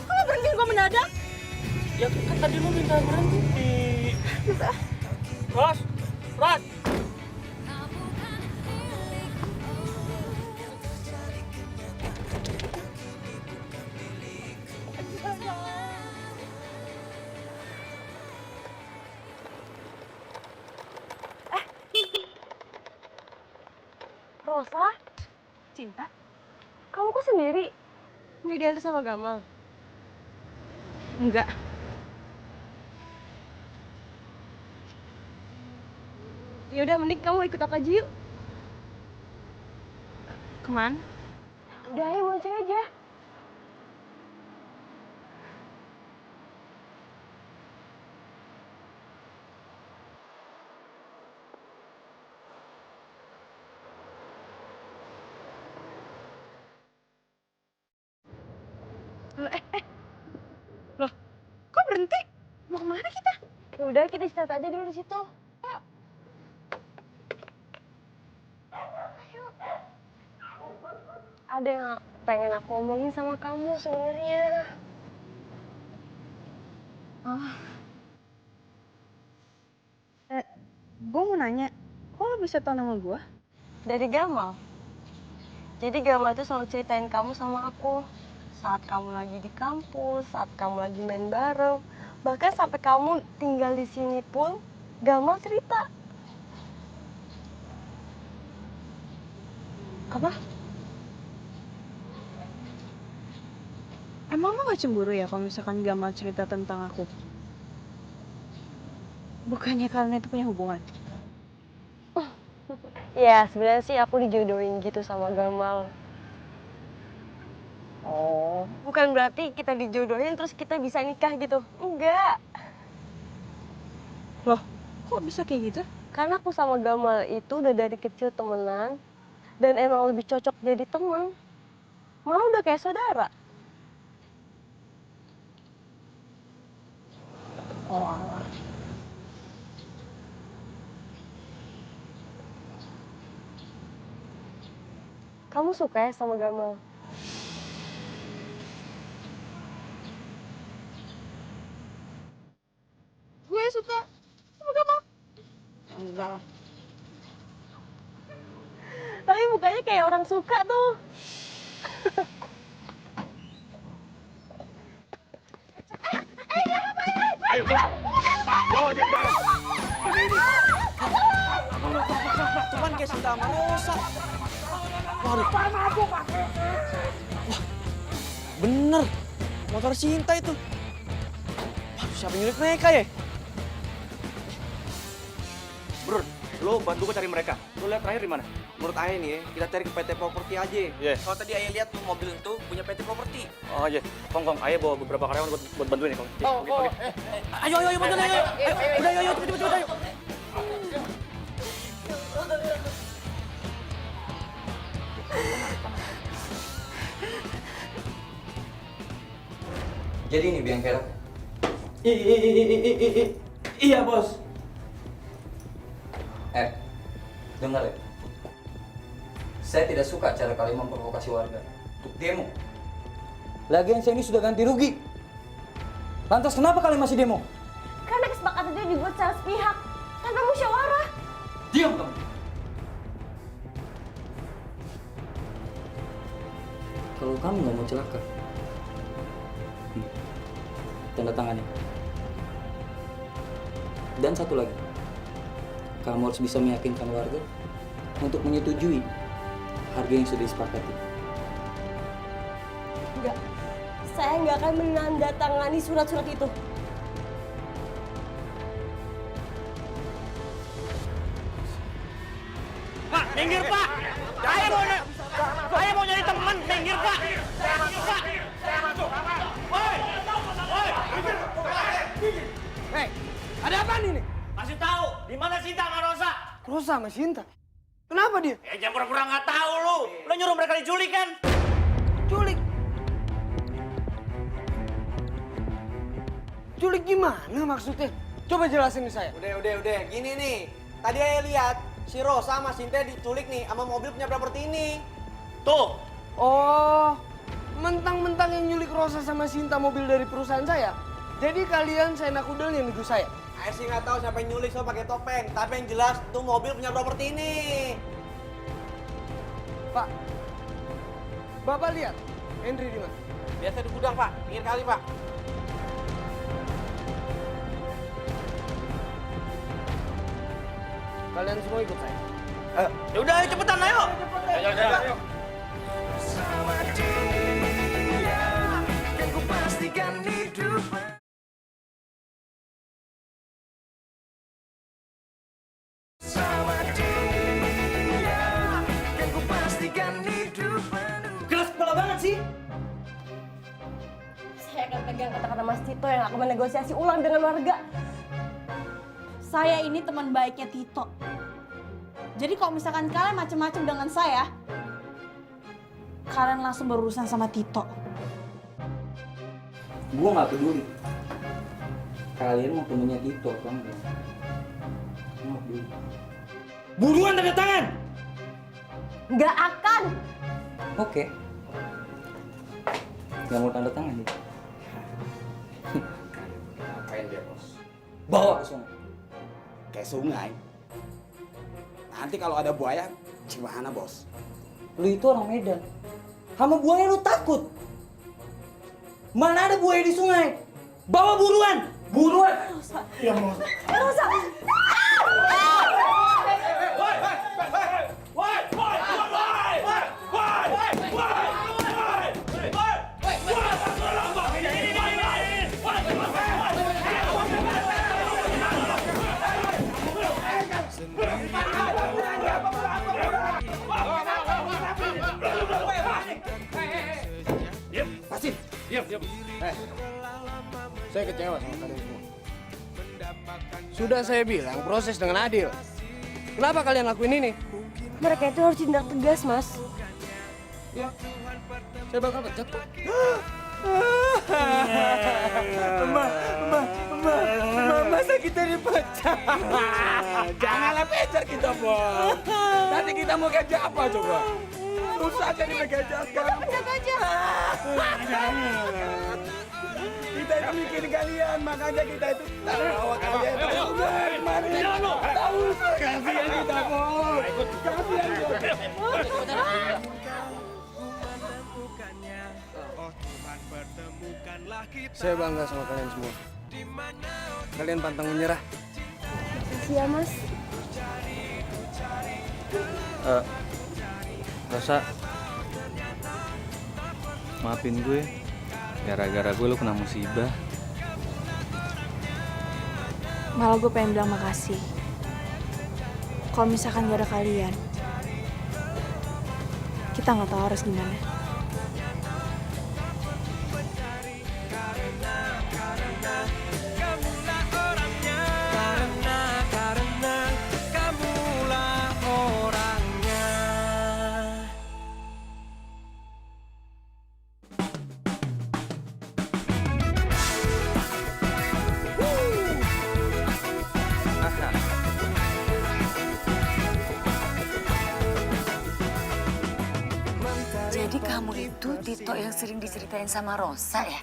Kok berhenti gue mendadak? Ya kan tadi lo minta berhenti. Ros. Rosa? Cinta? Kamu kok sendiri? Nggak diantar sama Gamal? Enggak. Ya udah, mending kamu ikut aku aja yuk. Kemana? Udah, ayo bonceng aja. Loh, kok berhenti? Mau kemana kita? Ya udah, kita istirahat aja dulu di situ. Ayo. Ada yang pengen aku omongin sama kamu sebenarnya. Oh. Gue mau nanya, kok lo bisa tau nama gue? Dari Gamal. Jadi Gamal tuh selalu ceritain kamu sama aku. Saat kamu lagi di kampus, saat kamu lagi main bareng. Bahkan sampai kamu tinggal di sini pun, Gamal cerita. Apa? Emang lo gak cemburu ya kalau misalkan Gamal cerita tentang aku? Bukannya kalian itu punya hubungan? Ya, sebenarnya sih aku dijodohin gitu sama Gamal. Oh. Bukan berarti kita dijodohin terus kita bisa nikah gitu. Enggak. Loh, kok bisa kayak gitu? Karena aku sama Gamal itu udah dari kecil temenan. Dan emang lebih cocok jadi temen. Malah udah kayak saudara. Oh alah. Kamu suka ya sama Gamal? Gue suka sama Gamal. Enggak. Tapi mukanya kayak orang suka tuh. Ayo, bawa dia ke dalam. Tuhan kayak sudah sama Rosa. Waduh. Wah, bener. Motor Sinta itu. Waduh, siapa yang nyulik mereka ya? Bro, lo bantu gue cari mereka. Lo lihat terakhir di mana? Menurut Ayah nih ya, kita cari ke PT Properti aja. Iya. Kalau tadi Ayah lihat tuh mobil itu punya PT Properti. Oh iya, Kong, Ayah bawa beberapa karyawan buat bantuin nih, Kong. Oke. Ayo, bantuin ayo. Udah, ayo, cepet, ayo. Jadi ini bengkel. Iya, Bos. Dengar ya. Saya tidak suka cara kalian memprovokasi warga untuk demo. Lagian saya ini sudah ganti rugi. Lantas kenapa kalian masih demo? Karena kesepakatan itu dibuat secara sepihak, tanpa musyawarah. Diam kamu. Kalau kamu nggak mau celaka, tanda tangannya. Dan satu lagi, kamu harus bisa meyakinkan warga untuk menyetujui harga yang sudah disepakati. Enggak, saya nggak akan menandatangani surat-surat itu. Pak, minggir Pak! Saya mau nyari teman, minggir Pak! Minggir Pak! Hei, ada apa nih? Kasih tahu, di mana Sinta sama Rosa? Rosa sama Sinta? Kenapa dia? Jangan pura-pura nggak tahu lu. Lu nyuruh mereka diculik kan? Culik? Culik gimana maksudnya? Coba jelasin ke saya. Udah. Gini nih. Tadi Ayah lihat si Rosa sama Sinta diculik nih sama mobil punya properti ini. Tuh. Oh, mentang-mentang yang nyulik Rosa sama Sinta mobil dari perusahaan saya. Jadi kalian seenak udel yang nuduh saya. Ayah sih nggak tahu siapa yang nyulik so pakai topeng. Tapi yang jelas tuh mobil punya properti ini. Pak, Bapak lihat Henry di mana? Biasa di gudang Pak, pinggir kali Pak. Kalian semua ikut saya. Ya udah, ayo cepetan, ayo. Ayo. Keras kepala banget sih. Saya akan pegang kata-kata Mas Tito yang akan menegosiasi ulang dengan warga. Saya ini teman baiknya Tito. Jadi kalau misalkan kalian macem-macem dengan saya, kalian langsung berurusan sama Tito. Gua nggak peduli. Kalian mau temennya Tito apa enggak? Nggak peduli. Buruan tanda tangan. Nggak akan. Oke. Nggak mau tanda tangan nih. Ngapain dia bos? Bawa ke sungai. Ke sungai? Nanti kalau ada buaya, gimana bos? Lu itu orang Medan. Sama buaya lu takut. Mana ada buaya di sungai? Bawa buruan! Buruan! Rosa. Ya Rosa. Rosa. Diam. Saya kecewa sama kalian semua. Sudah saya bilang proses dengan adil. Kenapa kalian lakuin ini? Mereka itu harus tindak tegas, Mas. Ya, saya bakal pecat kok. Masa kita dipecat? Janganlah pecat kita, Bos. Nanti kita mau kerja apa coba? Susah jadi bekerja sekarang. Pecat aja. Kita itu mikirin kalian, makanya kita itu bawa kalian itu kemari. Tahu kasihan kita, Bos. Kasihan. Saya bangga sama kalian semua. Kalian pantang menyerah. Makasih ya, Mas. Rosa, maafin gue. Gara-gara gue lo kena musibah. Malah gue pengen bilang makasih. Kalau misalkan gak ada kalian, kita nggak tahu harus gimana. Jadi kamu itu Tito yang sering diceritain sama Rosa ya?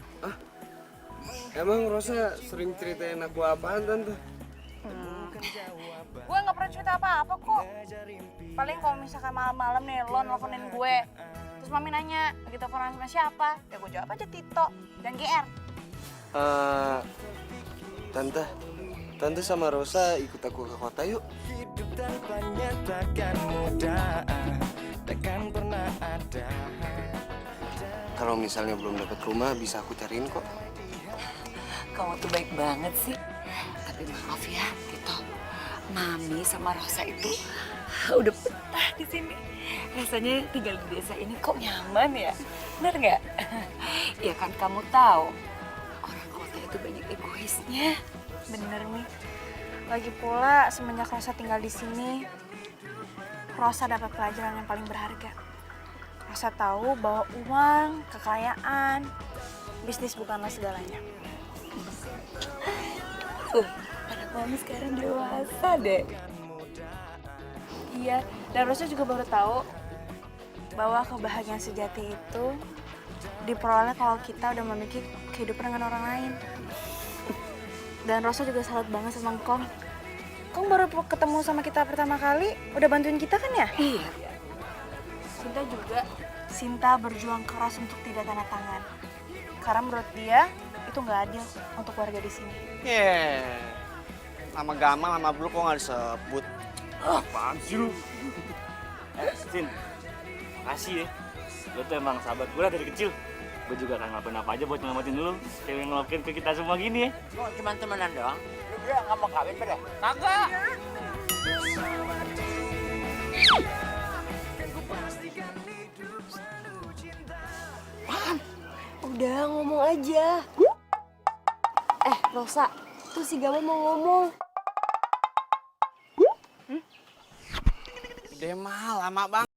Emang Rosa sering ceritain aku apaan, Tante? Gue nggak pernah cerita apa-apa kok. Paling kalau misalkan malam-malam nih lo nelfonin gue, terus mami nanya lagi teleponan sama siapa, ya gue jawab aja Tito dan GR. Tante sama Rosa ikut aku ke kota yuk. Kalau misalnya belum dapat rumah bisa aku cariin kok. Kamu tuh baik banget sih. Tapi maaf ya, Tito. Mami sama Rosa itu udah betah di sini. Rasanya tinggal di desa ini kok nyaman ya? Bener nggak? Ya kan kamu tahu orang kota itu banyak egoisnya. Bener nih. Lagi pula semenjak Rosa tinggal di sini, Rosa dapat pelajaran yang paling berharga. Rosa tahu bahwa uang, kekayaan, bisnis bukanlah segalanya. Anak mami sekarang dewasa deh. Iya, dan Rosa juga baru tahu bahwa kebahagiaan sejati itu diperoleh kalau kita udah memiliki kehidupan dengan orang lain. Dan Rosa juga salut banget sama Kong. Kong baru ketemu sama kita pertama kali, udah bantuin kita kan ya? Iya. Sinta juga. Sinta berjuang keras untuk tidak tanda tangan. Karena menurut dia, itu nggak adil untuk warga di sini. Nama Gamal, nama Blue kok nggak disebut? Apaan sih lu? Sin, makasih ya. Lu tuh emang sahabat gue dari kecil. Gue juga akan ngelakuin apa aja buat nyelamatin lu. Kayak yang ngelakuin ke kita semua gini ya. Kok cuma temenan doang? Lu berdua nggak mau kawin pada? Kagak. Udah ngomong aja. Rosa, tuh si Gamal mau ngomong. Dia mah lama banget.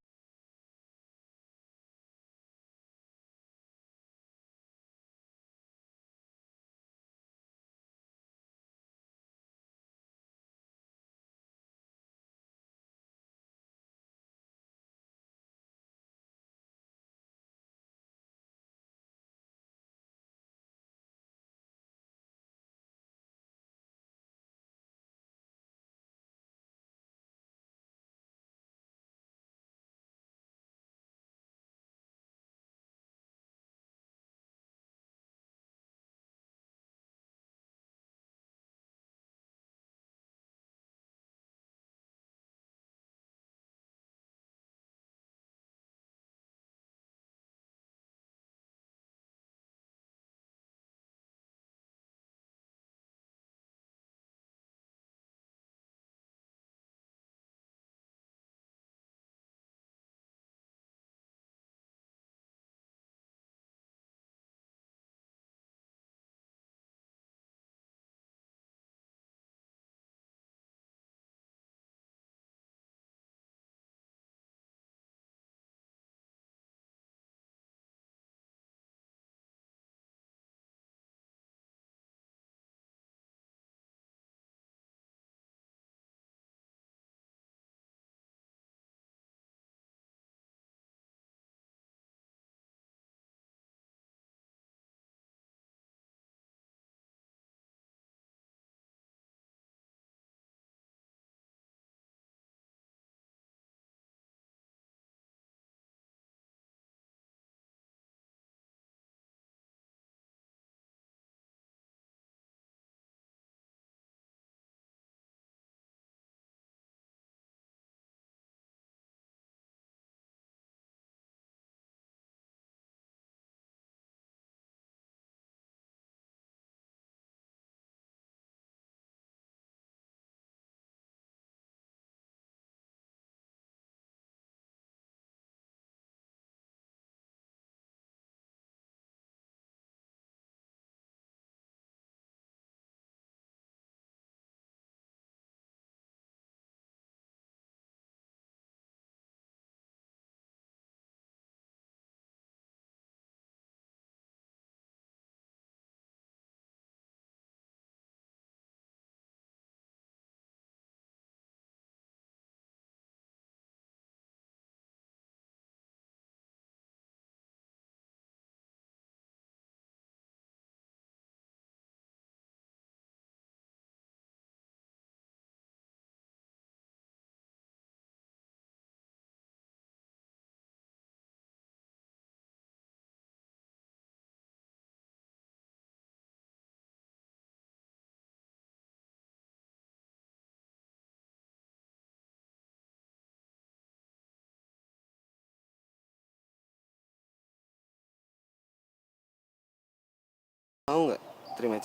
Mau nggak terima